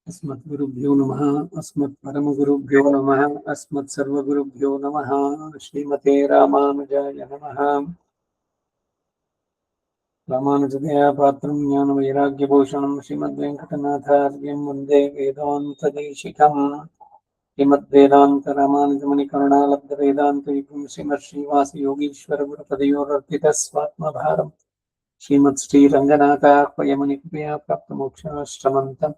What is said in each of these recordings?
अस्मद्गुरुभ्यो नमः। अस्मत्परमगुरुभ्यो नमः। अस्मत्सर्वगुरुभ्यो नमः। श्रीमते रामानुजाय नमः। रामानुजदया पात्रं ज्ञानवैराग्यभूषणं श्रीमद्वेङ्कटनाथार्यं वन्दे वेदान्तदेशिकम्। श्रीमद्वेदान्तरामानुजमुनिकरुणालब्धवेदान्तयुगं श्रीमच्छ्रीवासयोगीश्वरगुरुपदयोरर्पितस्वात्मभारम् श्रीमत्श्रीरङ्गनाथाह्वयमुनिकृपया प्राप्तमोक्षाश्रमन्तम्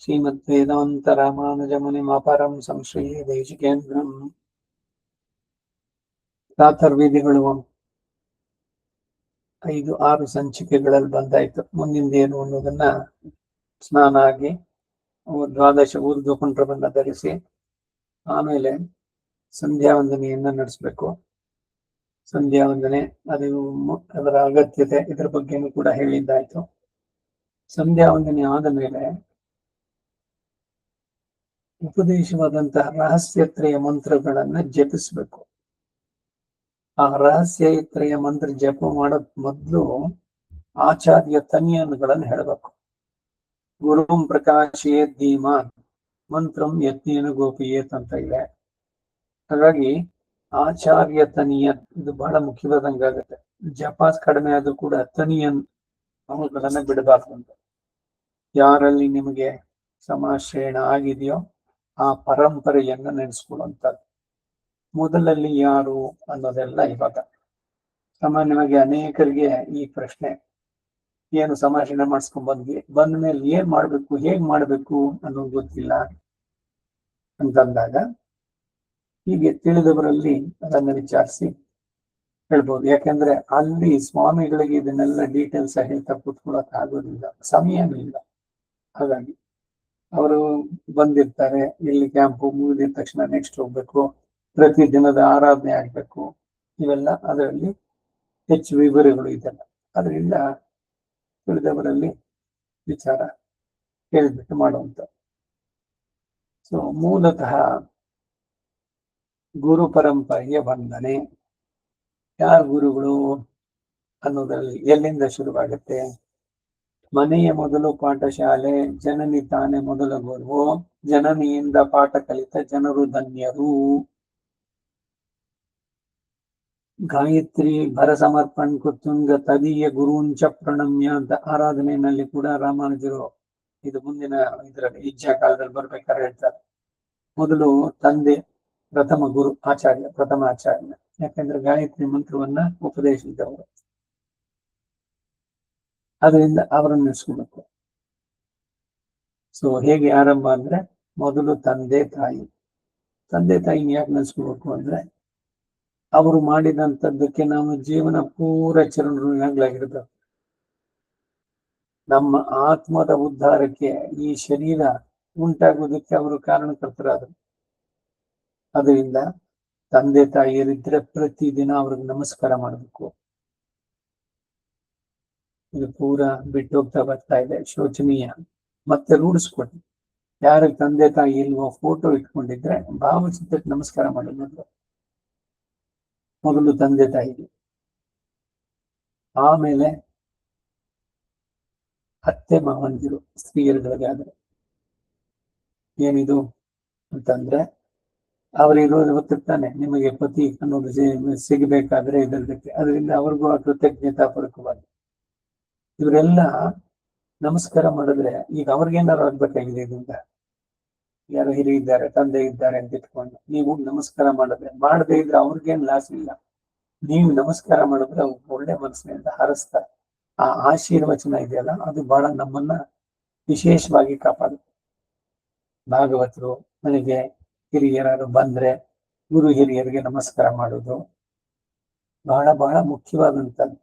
ಶ್ರೀಮದ್ವೇದಾಂತರಾಮಾನುಜಮುನಿಮಾಪರಂ ಸಂಶ್ರಯೇ ದೇಶಿಕೇಂದ್ರಂ. ಪ್ರಾತರ್ವೇದಿಗಳು 5-6 ಸಂಚಿಕೆಗಳಲ್ಲಿ ಬಂದಾಯ್ತು. ಮುಂದಿಂದೇನು ಅನ್ನೋದನ್ನ ಸ್ನಾನ ಆಗಿ ದ್ವಾದಶ ಊರ್ಧ್ವ ಕುಂಡ್ರವನ್ನ ಧರಿಸಿ ಆಮೇಲೆ ಸಂಧ್ಯಾ ವಂದನೆಯನ್ನ ನಡೆಸಬೇಕು. ಸಂಧ್ಯಾ ವಂದನೆ ಅದರ ಅಗತ್ಯತೆ ಇದರ ಬಗ್ಗೆನೂ ಕೂಡ ಹೇಳಿದ್ದಾಯ್ತು. ಸಂಧ್ಯಾ ವಂದನೆ ಆದ ಮೇಲೆ ಉಪದೇಶವಾದಂತಹ ರಹಸ್ಯತ್ರಯ ಮಂತ್ರಗಳನ್ನ ಜಪಿಸ್ಬೇಕು. ಆ ರಹಸ್ಯತ್ರಯ ಮಂತ್ರ ಜಪ ಮಾಡೋದ್ ಮೊದಲು ಆಚಾರ್ಯ ತನಿಯನ್ಗಳನ್ನು ಹೇಳಬೇಕು. ಗುರುಂ ಪ್ರಕಾಶಯೇ ಧೀಮಾನ್ ಮಂತ್ರಂ ಯತ್ನೇನ ಗೋಪಿಯೇತ್ ಅಂತ ಇದೆ. ಹಾಗಾಗಿ ಆಚಾರ್ಯ ತನಿಯನ್ ಇದು ಬಹಳ ಮುಖ್ಯವಾದಂಗಾಗತ್ತೆ. ಜಪ ಕಡಿಮೆ ಆದ್ರೂ ಕೂಡ ತನಿಯನ್ ಅವುಗಳನ್ನ ಬಿಡಬಾರ್ದು ಅಂತ. ಯಾರಲ್ಲಿ ನಿಮಗೆ ಸಮಾಶ್ರಯಣ ಆಗಿದೆಯೋ ಆ ಪರಂಪರೆಯನ್ನ ನೆನೆಸ್ಕೊಳ್ಳುವಂಥದ್ದು. ಮೊದಲಲ್ಲಿ ಯಾರು ಅನ್ನೋದೆಲ್ಲ ಇವಾಗ ಸಾಮಾನ್ಯವಾಗಿ ಅನೇಕರಿಗೆ ಈ ಪ್ರಶ್ನೆ, ಏನು ಸಮಾಶ್ರಯಣ ಮಾಡಿಸ್ಕೊಂಡ್ ಬಂದ ಮೇಲೆ ಏನ್ ಮಾಡ್ಬೇಕು, ಹೇಗ್ ಮಾಡ್ಬೇಕು ಅನ್ನೋದು ಗೊತ್ತಿಲ್ಲ ಅಂತಂದಾಗ ಹೀಗೆ ತಿಳಿದವರಲ್ಲಿ ಅದನ್ನ ವಿಚಾರಿಸಿ ಹೇಳ್ಬೋದು. ಯಾಕೆಂದ್ರೆ ಅಲ್ಲಿ ಸ್ವಾಮಿಗಳಿಗೆ ಇದನ್ನೆಲ್ಲ ಡೀಟೇಲ್ಸ್ ಹೇಳ್ತಾ ಕೂತ್ಕೊಳ್ಳೋಕೆ ಆಗೋದಿಲ್ಲ, ಸಮಯನೂ ಇಲ್ಲ. ಹಾಗಾಗಿ ಅವರು ಬಂದಿರ್ತಾರೆ, ಇಲ್ಲಿ ಕ್ಯಾಂಪು ಮುಗಿದ ತಕ್ಷಣ ನೆಕ್ಸ್ಟ್ ಹೋಗ್ಬೇಕು, ಪ್ರತಿ ದಿನದ ಆರಾಧನೆ ಆಗ್ಬೇಕು, ಇವೆಲ್ಲ ಅದರಲ್ಲಿ ಹೆಚ್ಚು ವಿವರಗಳು ಇದೆಲ್ಲ. ಅದರಿಂದ ತಿಳಿದವರಲ್ಲಿ ವಿಚಾರ ಹೇಳಿಬಿಟ್ಟು ಮಾಡುವಂತ. ಸೊ ಮೂಲತಃ ಗುರು ಪರಂಪರೆಯ ವಂದನೆ. ಯಾರು ಗುರುಗಳು ಅನ್ನೋದ್ರಲ್ಲಿ ಎಲ್ಲಿಂದ ಶುರುವಾಗುತ್ತೆ? ಮನೆಯ ಮೊದಲು ಪಾಠಶಾಲೆ, ಜನನಿ ತಾನೇ ಮೊದಲ ಗುರು, ಜನನಿಯಿಂದ ಪಾಠ ಕಲಿತ ಜನರು ಧನ್ಯರು. ಗಾಯತ್ರಿ ಭರ ಸಮರ್ಪಣ್ ಕುತುಂಗ ತದೀಯ ಗುರುಂಚ ಪ್ರಣಮ್ಯ ಅಂತ ಆರಾಧನೆಯಲ್ಲಿ ಕೂಡ ರಾಮಾನುಜರು ಇದು ಮುಂದಿನ ಇದರಲ್ಲಿ ಇಜ್ಜಾ ಕಾಲದಲ್ಲಿ ಬರ್ಬೇಕಾದ್ರೆ ಹೇಳ್ತಾರೆ. ಮೊದಲು ತಂದೆ ಪ್ರಥಮ ಗುರು, ಆಚಾರ್ಯ ಪ್ರಥಮ ಆಚಾರ್ಯ. ಯಾಕಂದ್ರೆ ಗಾಯತ್ರಿ ಮಂತ್ರವನ್ನ ಉಪದೇಶಿಸಿದವರು, ಅದರಿಂದ ಅವರನ್ನು ನೆನೆಸ್ಕೋಬೇಕು. ಸೊ ಹೇಗೆ ಆರಂಭ ಅಂದ್ರೆ ಮೊದಲು ತಂದೆ ತಾಯಿ. ತಂದೆ ತಾಯಿನ ಯಾಕೆ ನೆನೆಸ್ಕೋಬೇಕು ಅಂದ್ರೆ ಅವರು ಮಾಡಿದಂಥದ್ದಕ್ಕೆ ನಾವು ಜೀವನ ಪೂರ ಚರಣರಾಗ್ಲಾಗಿರ್ಬೇಕು. ನಮ್ಮ ಆತ್ಮದ ಉದ್ಧಾರಕ್ಕೆ ಈ ಶರೀರ ಉಂಟಾಗೋದಕ್ಕೆ ಅವರು ಕಾರಣಕರ್ತರಾದರು. ಅದರಿಂದ ತಂದೆ ತಾಯಿಯರಿದ್ರೆ ಪ್ರತಿದಿನ ಅವ್ರಿಗೆ ನಮಸ್ಕಾರ ಮಾಡಬೇಕು. ಇದು ಪೂರ ಬಿಟ್ಟು ಹೋಗ್ತಾ ಬರ್ತಾ ಇದೆ, ಶೋಚನೀಯ. ಮತ್ತೆ ರೂಢಿಸ್ಕೊಡಿ. ಯಾರಿಗೆ ತಂದೆ ತಾಯಿ ಇಲ್ವೋ ಫೋಟೋ ಇಟ್ಕೊಂಡಿದ್ರೆ ಭಾವಚಿತ್ರಕ್ಕೆ ನಮಸ್ಕಾರ ಮಾಡೋದು ಮೊದಲು ತಂದೆ ತಾಯಿಗೆ. ಆಮೇಲೆ ಅತ್ತೆ ಮಾವಂದಿರು ಸ್ತ್ರೀಯರುಗಳಿಗಾದ್ರೆ ಏನಿದು ಅಂತಂದ್ರೆ ಅವರಿರೋದು ಗೊತ್ತಿರ್ತಾನೆ, ನಿಮಗೆ ಪತಿ ಅನ್ನೋದು ಸಿಗಬೇಕಾದ್ರೆ ಇದಕ್ಕೆ. ಅದರಿಂದ ಅವ್ರಿಗೂ ಆ ಕೃತಜ್ಞತಾಪೂರ್ವಕವಾಗಿ ಇವರೆಲ್ಲ ನಮಸ್ಕಾರ ಮಾಡಿದ್ರೆ ಈಗ ಅವ್ರಿಗೇನಾರು ಆಗ್ಬೇಕಾಗಿದೆ. ಇದರಿಂದ ಯಾರು ಹಿರಿಯ ಇದ್ದಾರೆ, ತಂದೆ ಇದ್ದಾರೆ ಅಂತ ಇಟ್ಕೊಂಡು ನೀವು ನಮಸ್ಕಾರ ಮಾಡಿದ್ರೆ, ಮಾಡದೇ ಇದ್ರೆ ಅವ್ರಿಗೇನ್ ಲಾಸ್ ಇಲ್ಲ. ನೀವು ನಮಸ್ಕಾರ ಮಾಡಿದ್ರೆ ಅವ್ರು ಒಳ್ಳೆ ಮನಸ್ಸಿನಿಂದ ಹರಿಸ್ತಾರೆ. ಆ ಆಶೀರ್ವಚನ ಇದೆಯಲ್ಲ, ಅದು ಬಹಳ ನಮ್ಮನ್ನ ವಿಶೇಷವಾಗಿ ಕಾಪಾಡುತ್ತೆ. ಭಾಗವತರು ಮನೆಗೆ ಹಿರಿಯರು ಬಂದ್ರೆ ಗುರು ಹಿರಿಯರಿಗೆ ನಮಸ್ಕಾರ ಮಾಡೋದು ಬಹಳ ಬಹಳ ಮುಖ್ಯವಾದಂಥದ್ದು.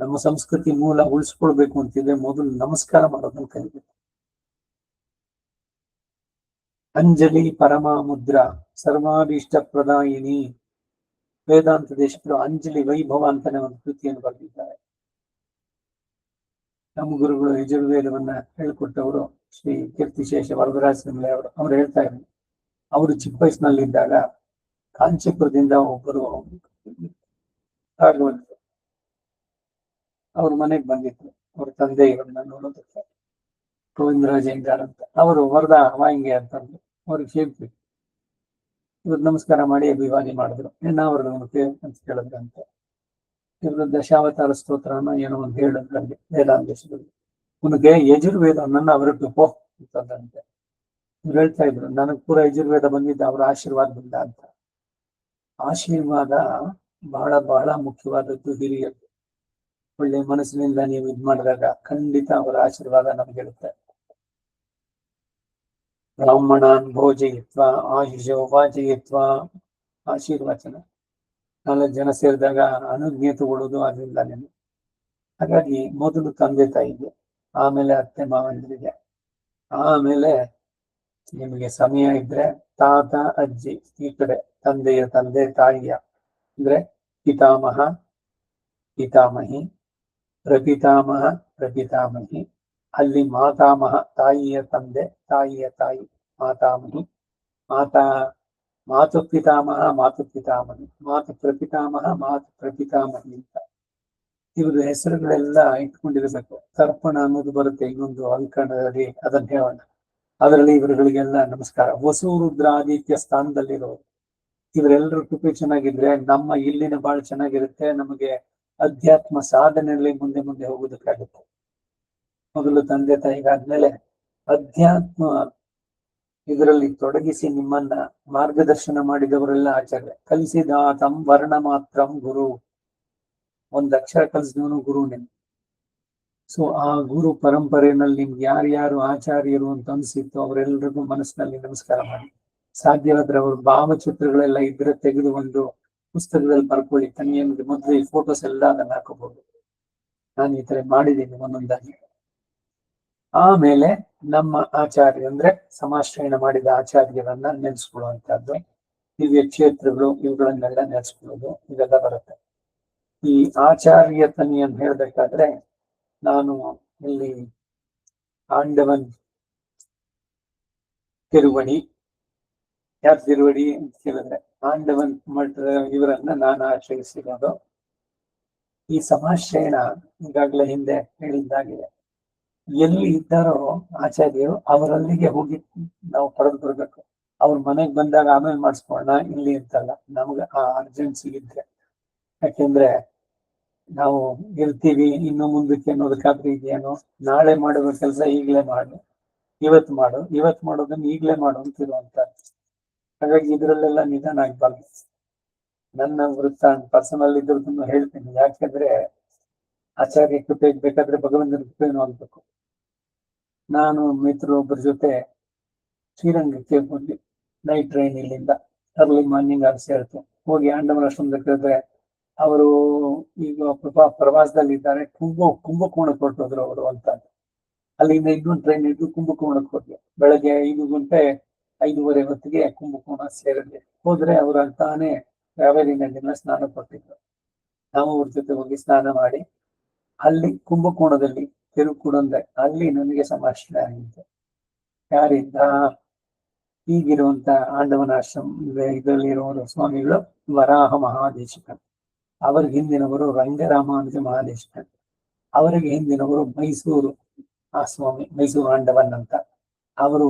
ನಮ್ಮ ಸಂಸ್ಕೃತಿ ಮೂಲ ಉಳಿಸ್ಕೊಳ್ಬೇಕು ಅಂತಿದ್ರೆ ಮೊದಲು ನಮಸ್ಕಾರ ಮಾಡೋದನ್ನ ಕಲಿಬೇಕು. ಅಂಜಲಿ ಪರಮ ಮುದ್ರಾ ಸರ್ವಾಭೀಷ್ಟ ಪ್ರದಾಯಿನಿ. ವೇದಾಂತ ದೇಶಕರು ಅಂಜಲಿ ವೈಭವ ಅಂತಾನೆ ಒಂದು ಕೃತಿಯನ್ನು ಬರೆದಿದ್ದಾರೆ. ನಮ್ಮ ಗುರುಗಳು ಯಜುರ್ವೇದವನ್ನ ಹೇಳ್ಕೊಟ್ಟವರು ಶ್ರೀ ಕೀರ್ತಿಶೇಷ ವರದರಾಜ ಸಿಂಗ್ಲೆ ಅವರು. ಅವ್ರು ಹೇಳ್ತಾ ಇದ್ರು, ಅವರು ಚಿಕ್ಕ ವಯಸ್ಸಿನಲ್ಲಿದ್ದಾಗ ಕಾಂಚೀಪುರದಿಂದ ಒಬ್ಬರು ಭಾಗವತರು ಅವ್ರ ಮನೆಗೆ ಬಂದಿದ್ರು. ಅವ್ರ ತಂದೆ ಇವರನ್ನ ನೋಡೋದಕ್ಕೆ ಗೋವಿಂದರಾಜ ಹೆಂಗಾರ್ ಅಂತ. ಅವರು ವರದ ವಾಂಗೆ ಅಂತಂದ್ರು, ಅವ್ರಿಗೆ ಸೇರ್ತಿ ಇವ್ರು ನಮಸ್ಕಾರ ಮಾಡಿ ಅಭಿವಾದಿ ಮಾಡಿದ್ರು. ಏನಾವ್ರದ್ದು ಅಂತ ಕೇಳಿದ್ರಂತೆ. ಇವರು ದಶಾವತಾರ ಸ್ತೋತ್ರನ ಏನೋ ಒಂದು ಹೇಳಿದ್ರಲ್ಲಿ ವೇದಾಂತೇಶದಲ್ಲಿ. ಉನಗೆ ಯಜುರ್ವೇದ ನನ್ನ ಅವರದ್ದು ಪೋ ಅಂತಂದಂತೆ. ಇವ್ರು ಹೇಳ್ತಾ ಇದ್ರು, ನನಗ್ ಪೂರ ಯಜುರ್ವೇದ ಬಂದಿದ್ದ ಅವ್ರ ಆಶೀರ್ವಾದದಿಂದ ಅಂತ. ಆಶೀರ್ವಾದ ಬಹಳ ಬಹಳ ಮುಖ್ಯವಾದದ್ದು. ಹಿರಿಯದ್ದು ಒಳ್ಳೆ ಮನಸ್ಸಿನಿಂದ ನೀವು ಇದ್ ಮಾಡಿದಾಗ ಖಂಡಿತ ಅವರ ಆಶೀರ್ವಾದ ನಮ್ಗಿರುತ್ತೆ. ಬ್ರಾಹ್ಮಣಾನ್ ಭೋಜಯಿತ್ವ ಆಯುಷೋಪಾಜಯಿತ್ವ ಆಶೀರ್ವಚನ. 4 ಜನ ಸೇರಿದಾಗ ಅನುಜ್ಞೆ ತಗೊಳ್ಳೋದು ಅದರಿಂದಾನೆ. ಹಾಗಾಗಿ ಮೊದಲು ತಂದೆ ತಾಯಿಗೆ, ಆಮೇಲೆ ಅತ್ತೆ ಮಾವಂದ್ರಿಗೆ, ಆಮೇಲೆ ನಿಮಗೆ ಸಮಯ ಇದ್ರೆ ತಾತ ಅಜ್ಜಿ, ಈ ಕಡೆ ತಂದೆಯ ತಂದೆ ತಾಯಿಯ ಅಂದ್ರೆ ಪಿತಾಮಹ ಪಿತಾಮಹಿ, ಪ್ರಪಿತಾಮಹ ಪ್ರಪಿತಾಮಹಿ, ಅಲ್ಲಿ ಮಾತಾಮಹ ತಾಯಿಯ ತಂದೆ ತಾಯಿಯ ತಾಯಿ ಮಾತಾಮಹಿ, ಮಾತು ಪಿತಾಮಹ ಮಾತು ಪಿತಾಮಹಿ, ಮಾತು ಪ್ರಪಿತಾಮಹ ಮಾತು ಪ್ರಪಿತಾಮಹಿ ಅಂತ ಇವ್ರ ಹೆಸರುಗಳೆಲ್ಲ ಇಟ್ಕೊಂಡಿರ್ಬೇಕು. ತರ್ಪಣ ಅನ್ನೋದು ಬರುತ್ತೆ ಇನ್ನೊಂದು ಅಂಕಣದಲ್ಲಿ, ಅದನ್ನ ಹೇಳೋಣ. ಅದರಲ್ಲಿ ಇವರುಗಳಿಗೆಲ್ಲ ನಮಸ್ಕಾರ. ವಸು ರುದ್ರಾದಿತ್ಯ ಸ್ಥಾನದಲ್ಲಿರೋರು ಇವರೆಲ್ಲರೂ ಕೃಪೆ ಚೆನ್ನಾಗಿದ್ರೆ ನಮ್ಮ ಇಲ್ಲಿನ ಬಹಳ ಚೆನ್ನಾಗಿರುತ್ತೆ. ನಮಗೆ ಅಧ್ಯಾತ್ಮ ಸಾಧನೆಯಲ್ಲಿ ಮುಂದೆ ಮುಂದೆ ಹೋಗೋದಕ್ಕಾಗುತ್ತೆ. ಮೊದಲು ತಂದೆ ತಾಯಿಗಾದ್ಮೇಲೆ ಅಧ್ಯಾತ್ಮ ಇದರಲ್ಲಿ ತೊಡಗಿಸಿ ನಿಮ್ಮನ್ನ ಮಾರ್ಗದರ್ಶನ ಮಾಡಿದವರೆಲ್ಲ ಆಚಾರ್ಯ. ಕಲಿಸಿದಾತಂ ವರ್ಣ ಮಾತ್ರಂ ಗುರು, ಒಂದ್ ಅಕ್ಷರ ಕಲಿಸಿದವನು ಗುರುನೇ. ಸೊ ಆ ಗುರು ಪರಂಪರೆಯಲ್ಲಿ ನಿಮ್ಗೆ ಯಾರ್ಯಾರು ಆಚಾರ್ಯರು ಅಂತ ಅನ್ಸಿತ್ತು ಅವರೆಲ್ಲರಿಗೂ ಮನಸ್ಸಿನಲ್ಲಿ ನಮಸ್ಕಾರ ಮಾಡಿ. ಸಾಧ್ಯವಾದ್ರೆ ಅವ್ರ ಭಾವಚಿತ್ರಗಳೆಲ್ಲ ಇದ್ರೆ ತೆಗೆದು ಒಂದು ಪುಸ್ತಕದಲ್ಲಿ ಬರ್ಕೊಳ್ಳಿ. ತನಿಯನ್ಗೆ ಮೊದಲು ಈ ಫೋಟೋಸ್ ಎಲ್ಲ ಅದನ್ನ ಹಾಕೋಬಹುದು. ನಾನು ಈ ತರ ಮಾಡಿದ್ದೀನಿ ಒಂದೊಂದಾಗಿ. ಆಮೇಲೆ ನಮ್ಮ ಆಚಾರ್ಯ ಅಂದ್ರೆ ಸಮಾಶ್ರಯಣ ಮಾಡಿದ ಆಚಾರ್ಯರನ್ನ ನೆನೆಸ್ಕೊಳ್ಳುವಂತಹದ್ದು, ದಿವ್ಯ ಕ್ಷೇತ್ರಗಳು ಇವುಗಳನ್ನೆಲ್ಲ ನೆನೆಸ್ಕೊಳ್ಳೋದು, ಇದೆಲ್ಲ ಬರುತ್ತೆ. ಈ ಆಚಾರ್ಯ ತನಿಯನ್ನು ಹೇಳ್ಬೇಕಾದ್ರೆ ನಾನು ಇಲ್ಲಿ ಆಂಡವನ್ ತಿರುವಡಿ, ಯಾರು ತಿರುವಡಿ ಅಂತ ಕೇಳಿದ್ರೆ ಆಂಡವನ್ ಮಠ ಇವರನ್ನ ನಾನು ಆಶ್ರಯಿಸಿರೋದು. ಈ ಸಮಾಶ್ರಯಣ ಈಗಾಗಲೇ ಹಿಂದೆ ಹೇಳಿದ್ದಾಗಿದೆ. ಎಲ್ಲಿ ಇದ್ದಾರೋ ಆಚಾರ್ಯರು ಅವರಲ್ಲಿಗೆ ಹೋಗಿ ನಾವು ಪಡೆದು ಬರ್ಬೇಕು. ಅವ್ರ ಮನೆಗೆ ಬಂದಾಗ ಆಮೇಲೆ ಮಾಡಿಸ್ಕೊಳ್ಳೋಣ ಇಲ್ಲಿ ಅಂತಲ್ಲ, ನಮ್ಗೆ ಆ ಅರ್ಜೆನ್ಸಿ ಇದ್ರೆ. ಯಾಕೆಂದ್ರೆ ನಾವು ಇರ್ತೀವಿ ಇನ್ನು ಮುಂದಕ್ಕೆ ಅನ್ನೋದಕ್ಕಾದ್ರೆ ಇದೆಯೇನೋ, ನಾಳೆ ಮಾಡುವ ಕೆಲಸ ಈಗಲೇ ಮಾಡು, ಇವತ್ತು ಮಾಡೋದನ್ನ ಈಗಲೇ ಮಾಡು ಅಂತಿರುವಂತ. ಹಾಗಾಗಿ ಇದರಲ್ಲೆಲ್ಲ ನಿಧಾನ ಆಗ್ಬಾರ್ದು. ನನ್ನ ವೃತ್ತ ಪರ್ಸನಲ್ ಇದ್ರದನ್ನು ಹೇಳ್ತೀನಿ. ಯಾಕೆಂದ್ರೆ ಆಚಾರ್ಯ ಕೃಪೆ ಬೇಕಾದ್ರೆ ಭಗವಂತನ ಕೃಪೆನೂ ಆಗ್ಬೇಕು. ನಾನು ಮಿತ್ರರೊಬ್ಬರ ಜೊತೆ ಶ್ರೀರಂಗಕ್ಕೆ ಹೋದ್ವಿ. ನೈಟ್ ಟ್ರೈನ್ ಇಲ್ಲಿಂದ ಅರ್ಲಿ ಮಾರ್ನಿಂಗ್ ಆಗಿ ಸೇರ್ತು. ಹೋಗಿ ಆಂಡವನ ಆಶ್ರಮದ ಕೇಳಿದ್ರೆ ಅವರು ಈಗ ಪ್ರವಾಸದಲ್ಲಿ ಇದ್ದಾರೆ, ಕುಂಭಕೋಣಕ್ಕೆ ಹೊರಟೋದ್ರು ಅವರು ಅಂತ. ಅಲ್ಲಿಂದ ಇನ್ನೊಂದು ಟ್ರೈನ್ ಇದ್ದು ಕುಂಭಕೋಣಕ್ಕೆ ಹೋದ್ವಿ. ಬೆಳಗ್ಗೆ 5 ಗಂಟೆ 5:30 ಹೊತ್ತಿಗೆ ಕುಂಭಕೋಣ ಸೇರಿದ್ವಿ. ಹೋದ್ರೆ ಅವ್ರ ಅಂತಾನೆ ಕಾವೇರಿ ನದಿನ ಸ್ನಾನ ಕೊಟ್ಟಿದ್ರು. ನಾವು ಅವ್ರ ಜೊತೆ ಹೋಗಿ ಸ್ನಾನ ಮಾಡಿ ಅಲ್ಲಿ ಕುಂಭಕೋಣದಲ್ಲಿ ತಿರುಕುಡಂದ್ರೆ ಅಲ್ಲಿ ನನಗೆ ಸಮಾಶ್ರಯ ಆಗಿತ್ತು. ಯಾರಿಂದ? ಈಗಿರುವಂತ ಆಂಡವನ ಆಶ್ರಮ ಇದರಲ್ಲಿ ಇರುವವರು ಸ್ವಾಮಿಗಳು ವರಾಹ ಮಹಾದೇಶಿಕ, ಅವರಿಗೆ ಹಿಂದಿನವರು ರಂಗರಾಮಾನುಜ ಮಹಾದೇಶಿಕ, ಅವರಿಗೆ ಹಿಂದಿನವರು ಮೈಸೂರು ಆ ಸ್ವಾಮಿ ಮೈಸೂರು ಆಂಡವನ್ ಅಂತ, ಅವರು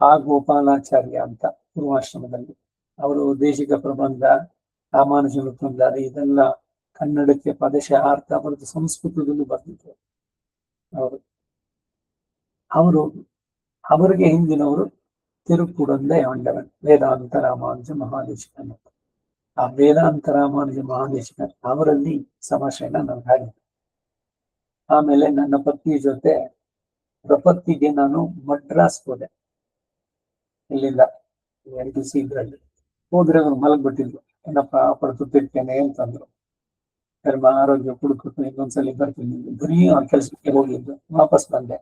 ಆ ಗೋಪಾಲಾಚಾರ್ಯ ಅಂತ ಪೂರ್ವಾಶ್ರಮದಲ್ಲಿ. ಅವರು ದೇಶಿಕ ಪ್ರಬಂಧ ರಾಮಾನುಜ ವೃತ್ತಂದಾರಿ ಇದೆಲ್ಲ ಕನ್ನಡಕ್ಕೆ ಪದಶಃ ಅರ್ಥ ಬರೆದು ಸಂಸ್ಕೃತದಲ್ಲೂ ಬರೆದಿದ್ರು ಅವರು. ಅವರಿಗೆ ಹಿಂದಿನವರು ತಿರುಕುಡಂದೆ ಆಂಡವನ್ ವೇದಾಂತ ರಾಮಾನುಜ ಮಹಾದೇಶಿಕನ್. ಆ ವೇದಾಂತ ರಾಮಾನುಜ ಮಹಾದೇಶಿಕನ್ ಅವರಲ್ಲಿ ಸಮಾಶ್ರಯಣ ನನಗಾಗಿದೆ. ಆಮೇಲೆ ನನ್ನ ಪತ್ನಿ ಜೊತೆ ಪ್ರಪತ್ತಿಗೆ ನಾನು ಮಡ್ರಾಸ್ ಹೋದೆ. ಇಲ್ಲಿಂದ LTC ಇದ್ರಲ್ಲಿ ಹೋದ್ರೆ ಅವ್ರು ಮಲಗ್ಬಿಟ್ಟಿದ್ರು. ಏನಪ್ಪ ಪಡ್ತಿರ್ತೇನೆ ಅಂತಂದ್ರು. ಧರ್ಮ ಆರೋಗ್ಯ ಕುಡ್ಕೊಟ್ಟು ಇನ್ನೊಂದ್ಸಲಿ ಬರ್ತೀನಿ. ಬರೀ ಅವ್ರ ಕೆಲಸಕ್ಕೆ ಹೋಗಿದ್ದು. ವಾಪಸ್ ಬಂದೆ.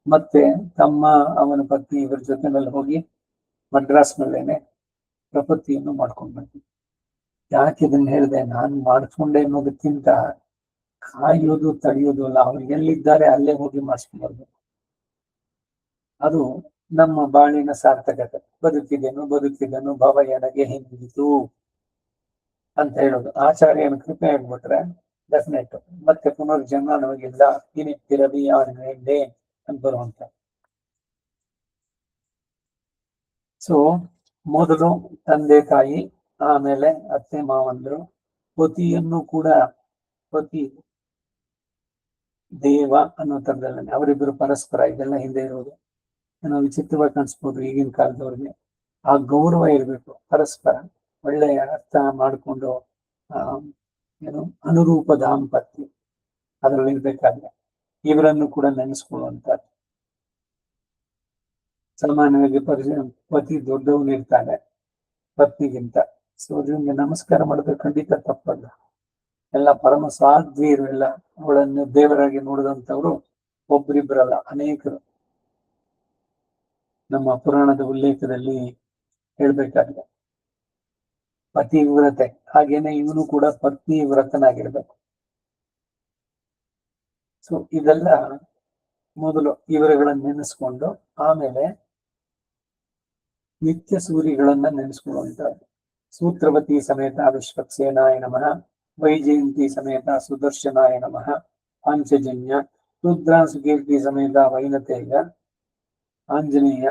ಮತ್ತೆ ತಮ್ಮ ಅವನ ಪತ್ನಿ ಇವರ ಜೊತೆನಲ್ಲಿ ಹೋಗಿ ಮಡ್ರಾಸ್ನಲ್ಲೇನೆ ಪ್ರಪತ್ತಿಯನ್ನು ಮಾಡ್ಕೊಂಡು ಬಂದ್ವಿ. ಯಾಕೆ ಇದನ್ನ ಹೇಳಿದೆ? ನಾನು ಮಾಡಿಸ್ಕೊಂಡೆ ಅನ್ನೋದಕ್ಕಿಂತ ಕಾಯೋದು ತಡೆಯೋದು ಅಲ್ಲ, ಅವ್ರು ಎಲ್ಲಿದ್ದಾರೆ ಅಲ್ಲೇ ಹೋಗಿ ಮಾಡಿಸ್ಕೊಂಡು ಅದು ನಮ್ಮ ಬಾಳಿನ ಸಾರ್ಥಕತೆ. ಬದುಕಿದನು ಭವ ಎನಗೆ ಹಿಂದಿತು ಅಂತ ಹೇಳೋದು. ಆಚಾರ್ಯನ ಕೃಪೆ ಆಗ್ಬಿಟ್ರೆ ಡೆಫಿನೆಟ್ ಮತ್ತೆ ಪುನರ್ಜನ್ಮ ನಮಗಿಲ್ಲ, ಇನಿತ್ತಿರಲಿ ಯಾರೇ ಅಂತ ಬರುವಂತ. ಸೊ ಮೊದಲು ತಂದೆ ತಾಯಿ, ಆಮೇಲೆ ಅತ್ತೆ ಮಾವಂದ್ರು, ಪತಿಯನ್ನು ಕೂಡ ಪತಿ ದೇವ ಅನ್ನೋ ತರದಲ್ಲಿ ಅವರಿಬ್ಬರು ಪರಸ್ಪರ, ಇದೆಲ್ಲ ಹಿಂದೆ ಇರೋದು ನಾವು ವಿಚಿತ್ರವಾಗಿ ಕಾಣಿಸ್ಬೋದು ಈಗಿನ ಕಾಲದವ್ರಿಗೆ. ಆ ಗೌರವ ಇರಬೇಕು ಪರಸ್ಪರ, ಒಳ್ಳೆಯ ಅರ್ಥ ಮಾಡಿಕೊಂಡು ಏನು ಅನುರೂಪ ದಾಂಪತ್ಯ ಅದರಲ್ಲಿ ಇರ್ಬೇಕಾದ್ರೆ ಇವರನ್ನು ಕೂಡ ನೆನೆಸ್ಕೊಳ್ಳುವಂಥದ್ದು. ಸಾಮಾನ್ಯವಾಗಿ ಪತಿ ದೊಡ್ಡವನಿರ್ತಾನೆ ಪತ್ನಿಗಿಂತ. ಸೊ ಅದರಿಂದ ನಮಸ್ಕಾರ ಮಾಡೋದು ಖಂಡಿತ ತಪ್ಪಲ್ಲ. ಎಲ್ಲ ಪರಮ ಸಾಧ್ವೀರು, ಎಲ್ಲ ಅವಳನ್ನು ದೇವರಾಗಿ ನೋಡಿದಂಥವ್ರು ಒಬ್ಬರಿಬ್ಬರಲ್ಲ, ಅನೇಕರು. ನಮ್ಮ ಪುರಾಣದ ಉಲ್ಲೇಖದಲ್ಲಿ ಹೇಳ್ಬೇಕಾದ್ರೆ ಪತಿವ್ರತೆ, ಹಾಗೇನೆ ಇವನು ಕೂಡ ಪತ್ನಿ ವ್ರತನಾಗಿರ್ಬೇಕು. ಸೊ ಇದೆಲ್ಲ ಮೊದಲು ಇವರುಗಳನ್ನ ನೆನೆಸ್ಕೊಂಡು ಆಮೇಲೆ ನಿತ್ಯ ಸೂರಿಗಳನ್ನ ನೆನೆಸ್ಕೊಳ್ಳುವಂಥದ್ದು. ಸೂತ್ರವತಿ ಸಮೇತ ವಿಶ್ವಕ್ಸೇನಾಯ ನಮಃ, ವೈಜಯಂತಿ ಸಮೇತ ಸುದರ್ಶನಾಯ ನಮಃ, ಪಾಂಚಜನ್ಯ ರುದ್ರ ಸುಕೀರ್ತಿ ಸಮೇತ ವೈನತೇಯ ಆಂಜನೇಯ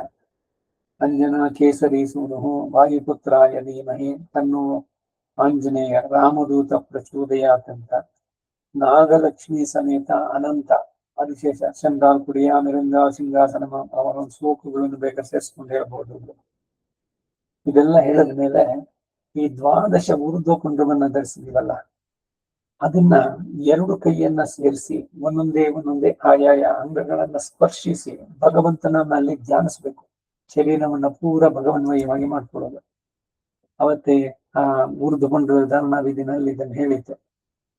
ಅಂಜನಾ ಕೇಸರಿ ಸೂನು ವಾಯುಪುತ್ರಾಯ ಧೀಮಹಿ ತನ್ನೋ ಆಂಜನೇಯ ರಾಮದೂತ ಪ್ರಚೋದಯಾತ್ ಅಂತ. ನಾಗಲಕ್ಷ್ಮಿ ಸಮೇತ ಅನಂತ ಅವಿಶೇಷ ಚಂದಾಲ್ ಕುಡಿಯ ಮಿರಂಗ ಸಿಂಹಾಸನ ಅವರ ಶ್ಲೋಕಗಳನ್ನು ಬೇಕಾದ್ರೆ ಸೇರಿಸ್ಕೊಂಡು ಹೇಳ್ಬೋದು. ಇದೆಲ್ಲ ಹೇಳಿದ ಮೇಲೆ ಈ ದ್ವಾದಶ ಊರ್ಧ್ವ ಕುಂಡವನ್ನ ಧರಿಸಿದೀವಲ್ಲ, ಅದನ್ನ ಎರಡು ಕೈಯನ್ನ ಸೇರಿಸಿ ಒಂದೊಂದೇ ಆಯಾಯ ಅಂಗಗಳನ್ನ ಸ್ಪರ್ಶಿಸಿ ಭಗವಂತನ ಅಲ್ಲಿ ಧ್ಯಾನಿಸ್ಬೇಕು. ಶರೀರವನ್ನ ಪೂರ ಭಗವನ್ಮಯವಾಗಿ ಮಾಡ್ಕೊಳ್ಳೋದು. ಅವತ್ತೇ ಆ ಊರ್ಧ್ವಕೊಂಡ ಧಾರಣಾವಿಧಿನಲ್ಲಿ ಇದನ್ನು ಹೇಳಿತ್ತು.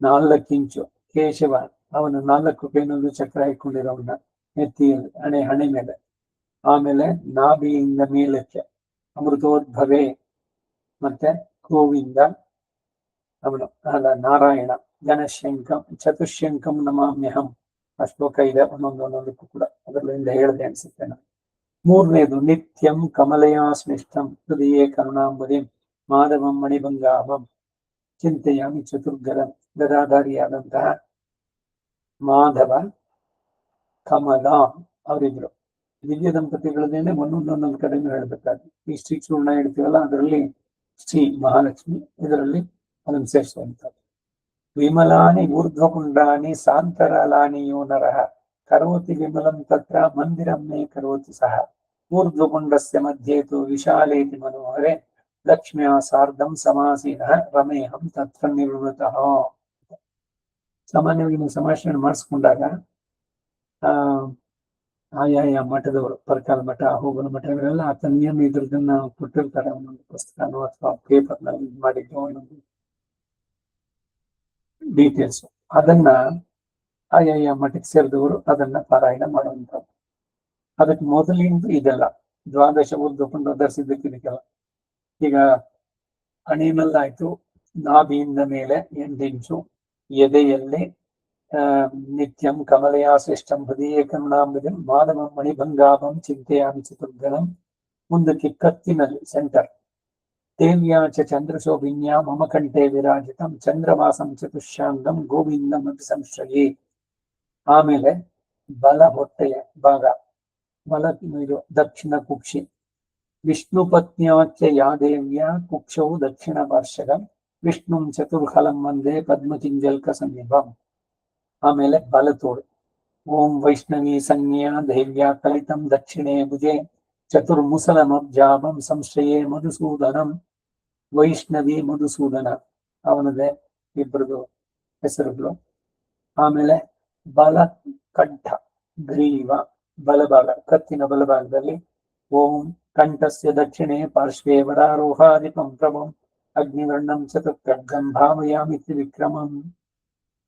4 ಇಂಚು ಕೇಶವ, ಅವನು 4 ಕೈನಲ್ಲೂ ಚಕ್ರ ಇಟ್ಕೊಂಡಿರೋವನ್ನ ನೆತ್ತಿಯಲ್ಲಿ ಹಣೆ ಮೇಲೆ. ಆಮೇಲೆ ನಾಭಿಯಿಂದ ಮೇಲಕ್ಕೆ ಅಮೃತೋದ್ಭವೇ, ಮತ್ತೆ ಗೋವಿಂದ ಅವನು ನಾರಾಯಣ ಜನಶಂಕಂ ಚತುಶಂಕಂ ನಮಾಮ್ಯಹಂ. ಆ ಶ್ಲೋಕ ಇದೆ ಒಂದೊಂದಕ್ಕೂ ಕೂಡ, ಅದರಿಂದ ಹೇಳಿದೆ ಅನ್ಸುತ್ತೆ ನಾನು. 3ನೇದು ನಿತ್ಯಂ ಕಮಲಯಾ ಸ್ನಿಷ್ಠಂ ಹೃದಯೇ ಕರುಣಾಂಬುದಿಂ ಮಾಧವಂ ಮಣಿಭಂಗಾಭಂ ಚಿಂತೆಯಾಮಿ ಚತುರ್ಗರಂ. ಗದಾಧಾರಿಯಾದಂತಹ ಮಾಧವ ಕಮಲ ಅವರಿದ್ರು ದಿವ್ಯ ದಂಪತಿಗಳನ್ನೇನೆ ಒಂದೊಂದೊಂದೊಂದು ಕಡೆನೂ ಹೇಳ್ಬೇಕಾದ್ರೆ. ಈ ಶ್ರೀ ಚೂರ್ಣ ಹೇಳ್ತೀವಲ್ಲ, ಅದರಲ್ಲಿ ಶ್ರೀ ಮಹಾಲಕ್ಷ್ಮಿ, ಇದರಲ್ಲಿ ಅದನ್ನು ಸೇರಿಸುವಂಥದ್ದು. ವಿಮಲಾನಿ ಊರ್ಧ್ವಕುಂಡಾನಿ ಸಾಂತರಾಲಾನಿಯೋ ನರಃ ಕರೋತಿ ವಿಮಲಂ ತತ್ರ ಮಂದಿರಂ ಮೇ ಕರೋತಿ ಸಹ. ಊರ್ಧ್ವಕುಂಡಸ್ಯ ಮಧ್ಯೇತು ವಿಶಾಲೇತಿ ಮನೋಹರೆ ಲಕ್ಷ್ಮ್ಯಾ ಸಾರ್ಧಂ ಸಮಾಸೀನಃ ರಮೇಹಂ ತತ್ರ ನಿವೃತ್ತಃ. ಸಾಮಾನ್ಯವಾಗಿ ನೀವು ಸಂಭಾಷಣೆ ಮಾಡಿಸ್ಕೊಂಡಾಗ ಆಯಾಯ ಮಠದವರು, ಪರಕಾಲ ಮಠ, ಹೋಗಲ ಮಠ, ಇವರೆಲ್ಲ ಆ ತನ್ನಿಯನ್ನು ಇದ್ರದನ್ನ ಕೊಟ್ಟಿರ್ತಾರೆ. ಒಂದೊಂದು ಪುಸ್ತಕನೋ ಅಥವಾ ಪೇಪರ್ನಲ್ಲಿ ಮಾಡಿದ್ದು ಒಂದೊಂದು ಡೀಟೇಲ್ಸ್. ಅದನ್ನ ಆಯಾಯ ಮಠಕ್ಕೆ ಸೇರಿದವರು ಅದನ್ನ ಪಾರಾಯಣ ಮಾಡುವಂಥದ್ದು. ಅದಕ್ಕೆ ಮೊದಲಿಂದ ಇದೆಲ್ಲ ದ್ವಾದಶ ಊರ್ಧ್ವಕೊಂಡು ಧರಿಸಿದ್ದಕ್ಕಿದಕ್ಕೆಲ್ಲ. ಈಗ ಹಣೆಯಲ್ಲಾಯ್ತು, ನಾಭಿಯಿಂದ ಮೇಲೆ 8 ಇಂಚು, ಎದೆಯಲ್ಲಿ ನಿತ್ಯಂ ಕಮಲಯಾ ಶ್ರೇಷ್ಠಂ ಹೃದಯೇ ಕರುಣಾಂಬುದಿಂ ಮಾಧವಂ ಮಣಿಭಂಗಾಭಂ ಚಿಂತೆಯಾಮಿ ಚತುರ್ಗಣಂ. ಮುಂದಕ್ಕೆ ಕತ್ತಿನಲ್ಲಿ ಸೆಂಟರ್ ದೇವ್ಯಾಚ ಚಂದ್ರಶೋಭಿನ್ಯಾ ಮಮ ಕಂಠೆ ವಿರಾಜಿತಂ ಚಂದ್ರವಾಸಂ ಚತುಶಾಂಗಂ ಗೋವಿಂದಂ ಅಭಿಸಂಶ್ರಯೇ. ಆಮೇಲೆ ಬಲ ಹೊಟ್ಟೆಯ ಭಾಗ, ಇದು ದಕ್ಷಿಣ ಕುಕ್ಷಿ. ವಿಷ್ಣು ಪತ್ನ್ಯಾಚ್ಯ ಯಾ ದೇವ್ಯಾ ಕುಕ್ಷವು ದಕ್ಷಿಣ ಪಾರ್ಶ್ವಂ ವಿಷ್ಣುಂ ಚತುರ್ಹಲಂ ವಂದೇ ಪದ್ಮಚಿಂಜಲ್ಕ ಸನ್ನಿಭಂ. ಆಮೇಲೆ ಬಲತೋಳು. ಓಂ ವೈಷ್ಣವಿ ಸಂಜ್ಞಾ ದೇವ್ಯಾ ಕಲಿತಂ ದಕ್ಷಿಣೇ ಭುಜೆ ಚತುರ್ಮುಸಲಮಬ್ಜಾಭಂ ಸಂಶ್ರಯೇ ಮಧುಸೂದನಂ. ವೈಷ್ಣವಿ ಮಧುಸೂದನ ಅವನದೇ ಇಬ್ಬರದು ಹೆಸರುಗಳು. ಆಮೇಲೆ ಬಲ ಕಂಠ ಗ್ರೀವ, ಬಲಭಾಗ, ಕತ್ತಿನ ಬಲಭಾಗದಲ್ಲಿ ಓಂ ಕಂಠಸ್ಯ ದಕ್ಷಿಣೆ ಪಾರ್ಶ್ವೇ ವರಾರೋಹಾಧಿಪಂ ಪ್ರಭಂ ಅಗ್ನಿವರ್ಣಂ ಚತುರ್ಖಡ್ಗಂ ಭಾವಯಾಮಿ ತ್ರಿವಿಕ್ರಮಂ.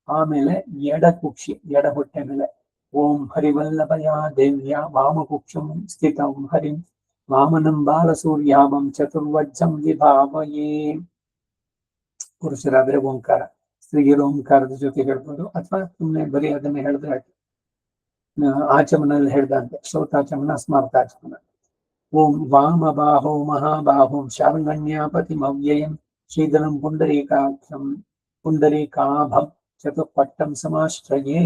ಆಮೇಲೆ ಎಡ ಕುಕ್ಷಿ, ಎಡ ಹೊಟ್ಟೆ ಮೇಲೆ ಓಂ ಹರಿವಲ್ಲಭಯ ದೇವ್ಯಾ ವಾಮಕುಕ್ಷಂ ಸ್ಥಿತಂ ಹರಿಂ ವಾಮನಂ ಬಾಲಸೂರ್ಯಾಮಂ ಚತುರ್ವಜ್ಜಂ ವಿಭಾವಯೇ. ಪುರುಷರಾದ್ರೆ ಓಂಕಾರ, ಸ್ತ್ರೀಯರು ಓಂಕಾರದ ಜೊತೆ ಹೇಳ್ಬೋದು, ಅಥವಾ ಸುಮ್ಮನೆ ಬರೀ ಅದನ್ನ ಹೇಳಿದ್ರೆ ಆಯ್ತು. ಆಚಮನಲ್ಲಿ ಹೇಳ್ದಂತೆ ಶ್ರೋತಾಚಮನ ಸ್ಮಾರ್ತಾಚಮನ. ಓಂ ವಾಮಬಾಹೋ ಮಹಾಬಾಹುಂ ಶಾರ್ಂಗಣ್ಯಾಪತಿಮವ್ಯಯಂ ಶ್ರೀಧರಂ ಪುಂಡರೀಕಾಭಂ ಚತುಪಟ್ಟಂ ಸಮಾಶ್ರಯೇ.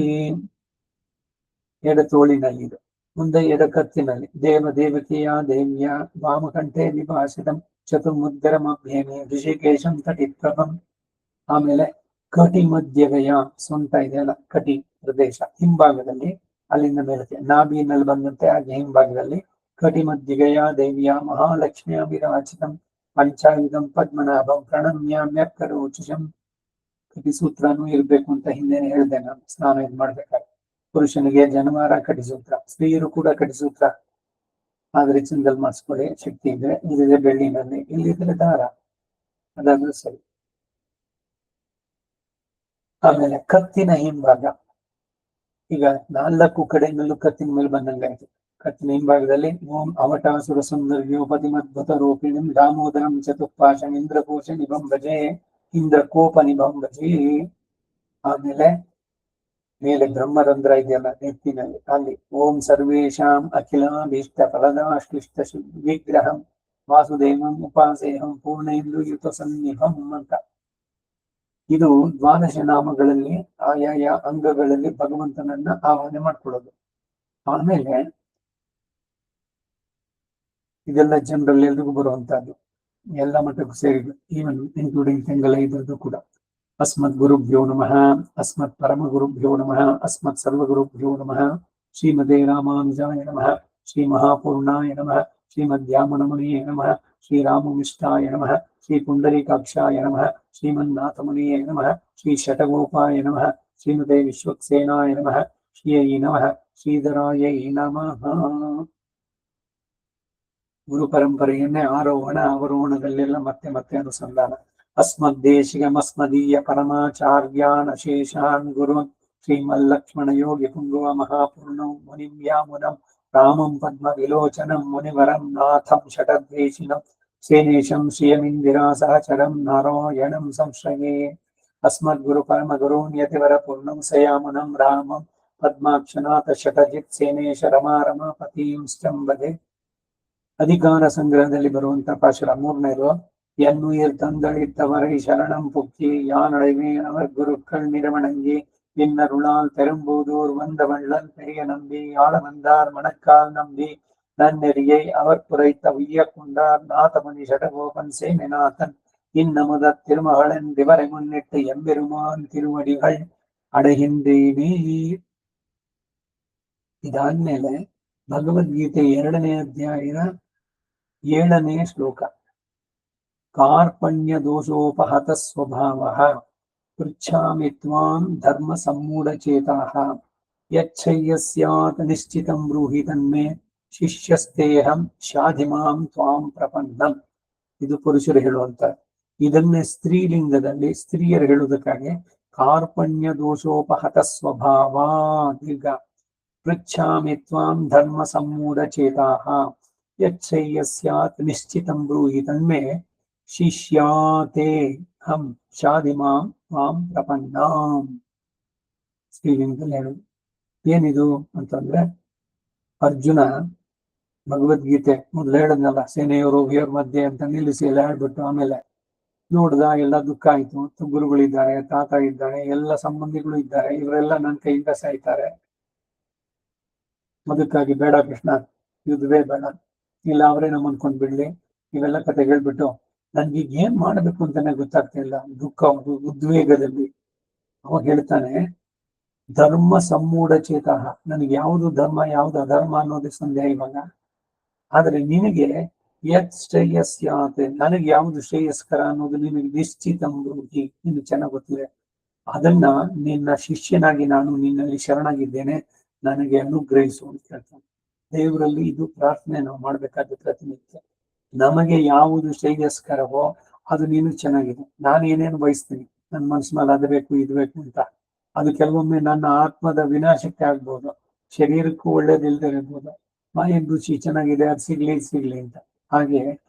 ಎಡತೋಳಿನಲ್ಲಿ ಇದು ಮುಂದೆ ಎಡಕತ್ತಿನಲ್ಲಿ ದೇವದೇವಕಿಯ ದೇವಿಯ ವಾಮಕಂಠೆ ನಿಭಾಷಿತಂ ಚತುರ್ಮುದ್ಗರಮಭ್ಯೇಮಿ ಋಷಿಕೇಶಂ ತಟಿಪ್ರಭಂ. ಆಮೇಲೆ ಕಟಿ ಮಧ್ಯಗಯ, ಸೊಂಟ ಇದೆಯಲ್ಲ ಕಟಿ ಪ್ರದೇಶ ಹಿಂಭಾಗದಲ್ಲಿ, ಅಲ್ಲಿಂದ ಮೇಲಕ್ಕೆ ನಾಭಿನಲ್ಲಿ ಬಂದಂತೆ ಹಾಗೆ ಹಿಂಭಾಗದಲ್ಲಿ ಕಟಿ ಮಧ್ಯಗಯ ದೇವಿಯ ಮಹಾಲಕ್ಷ್ಮಿಯ ವಿರಾಚಿತಂ ಪಂಚಾಯುಧಂ ಪದ್ಮನಾಭಂ ಪ್ರಣಮ್ಯಾಮ್ಯಕರೋಚುಷಂ. ಕಟಿಸೂತ್ರನೂ ಇರ್ಬೇಕು ಅಂತ ಹಿಂದೆ ಹೇಳಿದೆ ನಾನು ಸ್ನಾನ ಇದು ಮಾಡ್ಬೇಕಾದ್ರೆ. ಪುರುಷನಿಗೆ ಜನವಾರ ಕಟಿಸೂತ್ರ, ಸ್ತ್ರೀಯರು ಕೂಡ ಕಟಿಸೂತ್ರ ಆದ್ರೆ ಚಿಂದಲ್ ಮಾಡಿಸ್ಕೊಳ್ಳಿ ಶಕ್ತಿ ಇದ್ರೆ. ಇದಿದೆ ಬೆಳ್ಳಿನಲ್ಲಿ, ಇಲ್ಲಿದ್ರೆ ದಾರ, ಅದಾದ್ರೂ ಸರಿ. ಆಮೇಲೆ ಕತ್ತಿನ ಹಿಂಭಾಗ, ಈಗ 4 ಕಡೆಯಿಂದಲೂ ಕತ್ತಿನ ಮೇಲೆ ಬಂದಂಗಾಯ್ತು. ಕತ್ತಿನ ಹಿಂಭಾಗದಲ್ಲಿ ಓಂ ಅವಟಾಸುರ ಸುಂದರ್ಯೋಪತಿಮದ್ಭುತ ರೂಪಿಣಿಂ ದಾಮೋದರಂ ಚತುಪ್ಪಾಶಂ ಇಂದ್ರಕೋಶ ನಿಭಂ ಭಜೆ ಇಂದ್ರಕೋಪ ನಿಭಂ ಭಜೆ. ಆಮೇಲೆ ಮೇಲೆ ಬ್ರಹ್ಮರಂಧ್ರ ಇದೆಯಲ್ಲ ನೆತ್ತಿನಲ್ಲಿ, ಅಲ್ಲಿ ಓಂ ಸರ್ವೇಶಾಂ ಅಖಿಲಾಭೀಷ್ಟ ಫಲದಾಶ್ಲಿಷ್ಟ ವಿಗ್ರಹಂ ವಾಸುದೇವಂ ಉಪಾಸೇಹಂ ಪೂರ್ಣೇಂದ್ರಿಯುತ ಸನ್ನಿಭಂ ಅಂತ. ಇದು ದ್ವಾದಶ ನಾಮಗಳಲ್ಲಿ ಆಯಾಯ ಅಂಗಗಳಲ್ಲಿ ಭಗವಂತನನ್ನ ಆವಾಹನೆ ಮಾಡ್ಕೊಳ್ಳೋದು. ಆಮೇಲೆ ಇದೆಲ್ಲ ಜನರಲ್ಲಿ ಎಲ್ರಿಗೂ ಬರುವಂತಹದ್ದು, ಎಲ್ಲ ಮಟ್ಟಕ್ಕೂ ಸೇರಿದೆ, ಈವನ್ ಇನ್ಕ್ಲೂಡಿಂಗ್ ತೆಂಗಲ ಇದ್ರದ್ದು ಕೂಡ. ಅಸ್ಮತ್ ಗುರುಭ್ಯೋ ನಮಃ, ಅಸ್ಮತ್ ಪರಮ ಗುರುಭ್ಯೋ ನಮಃ, ಅಸ್ಮತ್ ಸರ್ವ ಗುರುಭ್ಯೋ ನಮಃ. ಶ್ರೀಮದೇ ರಾಮಾನುಜಾಯ ನಮಃ, ಶ್ರೀ ಮಹಾಪೂರ್ಣಾಯ ನಮಃ, ಶ್ರೀಮದ್ಯಾಮನಮುನಿಯೇ ನಮಃ, ಶ್ರೀರಾಮಮಿಷ್ಟಾಯ ನಮಃ, ಶ್ರೀ ಪುಂಡರೀಕಾಕ್ಷಾಯ ನಮಃ, ಶ್ರೀಮನ್ನಾಥಮುನಿಯೇ ನಮಃ, ಶ್ರೀ ಶಟಗೋಪಾಯ ನಮಃ, ಶ್ರೀಮತೆ ವಿಶ್ವಕ್ಸೇನಾಯ ನಮಃ, ಶ್ರೀಯೈ ನಮಃ, ಶ್ರೀಧರಾಯೈ ನಮಃ. ಗುರು ಪರಂಪರೆಯನ್ನೇ ಆರೋಹಣ ಅವರೋಹಣದಲ್ಲೆಲ್ಲ ಮತ್ತೆ ಮತ್ತೆ ಅನುಸಂಧಾನ. ಅಸ್ಮದ್ದೇಶಿಗಮಸ್ಮದೀಯ ಪರಮಾಚಾರ್ಯಾನ್ ಅಶೇಷಾನ್ ಗುರುನ್ ಶ್ರೀಮಲ್ಲಕ್ಷ್ಮಣ ಯೋಗಿ ಪುಂಗುವ ಮಹಾಪೂರ್ಣಂ ಮುನಿಂ ಯಾಮುನಂ ರಾಮಂ ಪದ್ಮ ವಿಲೋಚನಂ ಮುನಿವರಂ ನಾಥಂ ಷಟದ್ವೇಷಿಣಂ ಸೇನೇಶಂ ಶ್ರಿಯಮಿಂದಿರಾ ಸಹಚರಂ ನಾರಾಯಣಂ ಸಂಶ್ರಯೇ. ಅಸ್ಮದ್ಗುರು ಪರಮ ಗುರೂನ್ ಯತಿವರ ಪೂರ್ಣಂ ಸಯಾಮುನಂ ರಾಮಂ ಪದ್ಮಾಕ್ಷನಾಥ ಶತಜಿತ್ ಸೇನೇಶ ರಮಾ ರಮಾಪತಿಂಶ್ಚಂ ವದೇ. ಅಧಿಕಾರ ಸಂಗ್ರಹದಲ್ಲಿ ಬರುವಂತ ಪಾಶುರ 3ನೇದು. ಎನ್ನುಯಿರ್ தந்தளித்தவரை ಶರಣಂ புக்கி யானடைவே அவர் குருக்கள் நிறுவனங்கி இன்னருளால் பெரும்பூதூர் வந்த வள்ளல் பெரிய நம்பி ஆள வந்தார் மணக்கால் நம்பி நன்னெறியை அவர் குறைத்த உய்யக்குண்டார் நாதமணி ஷடகோபன் சேமிநாதன் இன்னமுத திருமகளன் திவரை முன்னிட்டு எம்பெருமான் திருவடிகள் ಅಡಹಿಂದೇನೆ. ಇದಾದ್ಮೇಲೆ ಭಗವದ್ಗೀತೆ 2ನೇ ಅಧ್ಯಾಯದ 7ನೇ ಶ್ಲೋಕ. ಕಾರ್ಪಣ್ಯ ದೋಷೋಪಹತ ಸ್ವಭಾವ ಪೃಚ್ಛಾಮಿ ತ್ವಾಂ ಧರ್ಮ ಸಮ್ಮೂಢಚೇತಾಃ ಯಚ್ಛಯ್ಯ ಸ್ಯಾತ್ ನಿಶ್ಚಿತಂ ಬ್ರೂಹಿ ತನ್ಮೇ ಶಿಷ್ಯಸ್ತೇಹಂ ಶಾಧಿಮಾಂ ತ್ವಾಂ ಪ್ರಪನ್ನಂ. ಇದು ಪುರುಷರು ಹೇಳುವಂತ. ಇದನ್ನೇ ಸ್ತ್ರೀಲಿಂಗದಲ್ಲಿ ಸ್ತ್ರೀಯರು ಹೇಳುವುದಕ್ಕಾಗಿ ಕಾರ್ಪಣ್ಯ ದೋಷೋಪಹತ ಸ್ವಭಾವ ದೀರ್ಘ ಪೃಚ್ಛಾಮಿ ತ್ವಾಂ ಧರ್ಮ ಸಮ್ಮೂಢಚೇತಾಃ ಯಚ್ಛಯ್ಯ ಸ್ಯಾತ್ ನಿಶ್ಚಿತಂ ಬ್ರೂಹಿ ತನ್ಮೇ ಶಿಷ್ಯಾತೆ ಹಂ ಶಾಧಿಮಾಂ ತ್ವಾಂ ಪ್ರಪನ್ನಾಂ. ಸ್ತ್ರೀಲಿಂಗದಲ್ಲಿ ಹೇಳುದು ಏನಿದು ಅಂತಂದ್ರೆ, ಅರ್ಜುನ ಭಗವದ್ಗೀತೆ ಮೊದಲು ಹೇಳದ್ನಲ್ಲ, ಸೇನೆಯವರು ಉಭಯರ ಮಧ್ಯೆ ಅಂತ ನಿಲ್ಲಿಸಿ ಎಲ್ಲ ಹೇಳ್ಬಿಟ್ಟು ಆಮೇಲೆ ನೋಡ್ದ, ಎಲ್ಲ ದುಃಖ ಆಯ್ತು. ಗುರುಗಳಿದ್ದಾರೆ, ತಾತ ಇದ್ದಾರೆ, ಎಲ್ಲ ಸಂಬಂಧಿಗಳು ಇದ್ದಾರೆ, ಇವರೆಲ್ಲ ನನ್ನ ಕೈಯಿಂದ ಸಾಯ್ತಾರೆ. ಅದಕ್ಕಾಗಿ ಬೇಡ ಕೃಷ್ಣ, ಯುದ್ಧವೇ ಬೇಡ, ಇಲ್ಲ ಅವರೇ ನಮ್ಮನ್ ಕೊಂಡ್ಬಿಡ್ಲಿ, ಇವೆಲ್ಲ ಕತೆ ಹೇಳ್ಬಿಟ್ಟು ನನ್ಗೆ ಏನ್ ಮಾಡ್ಬೇಕು ಅಂತಾನೆ ಗೊತ್ತಾಗ್ತಾ ಇಲ್ಲ, ದುಃಖ ಉದ್ವೇಗದಲ್ಲಿ. ಅವಾಗ ಹೇಳ್ತಾನೆ, ಧರ್ಮ ಸಮ್ಮೂಢ ಚೇತಃ, ನನಗೆ ಯಾವುದು ಧರ್ಮ ಯಾವ್ದು ಅಧರ್ಮ ಅನ್ನೋದೇ ಸಂದೇಹ ಇವಾಗ. ಆದ್ರೆ ನಿನಗೆ ಯತ್ ಶ್ರೇಯಸ್ಯಾತ್, ನನಗೆ ಯಾವುದು ಶ್ರೇಯಸ್ಕರ ಅನ್ನೋದು ನಿನಗೆ ನಿಶ್ಚಿತ ನಿನಗೆ ಚೆನ್ನಾಗಿ ಗೊತ್ತಿದೆ. ಅದನ್ನ ನಿನ್ನ ಶಿಷ್ಯನಾಗಿ ನಾನು ನಿನ್ನಲ್ಲಿ ಶರಣಾಗಿದ್ದೇನೆ, ನನಗೆ ಅನುಗ್ರಹಿಸು ಅಂತ ಹೇಳ್ತಾನೆ. ದೇವರಲ್ಲಿ ಇದು ಪ್ರಾರ್ಥನೆ ನಾವು ಮಾಡ್ಬೇಕಾದ ಪ್ರತಿನಿತ್ಯ. ನಮಗೆ ಯಾವುದು ಶ್ರೇಯಸ್ಕರವೋ ಅದು ನೀನು ಚೆನ್ನಾಗಿದೆ. ನಾನು ಏನೇನು ಬಯಸ್ತೀನಿ, ನನ್ನ ಮನಸ್ಸಿನಲ್ಲಿ ಅದು ಬೇಕು ಇದು ಬೇಕು ಅಂತ, ಅದು ಕೆಲವೊಮ್ಮೆ ನನ್ನ ಆತ್ಮದ ವಿನಾಶಕ್ಕೆ ಆಗ್ಬೋದು, ಶರೀರಕ್ಕೂ ಒಳ್ಳೇದಿಲ್ಲದೆ ಇರ್ಬೋದು. ಮಾಯನ್ ರುಚಿ ಚೆನ್ನಾಗಿದೆ, ಅದು ಸಿಗ್ಲಿ ಅಂತ ಹಾಗೆ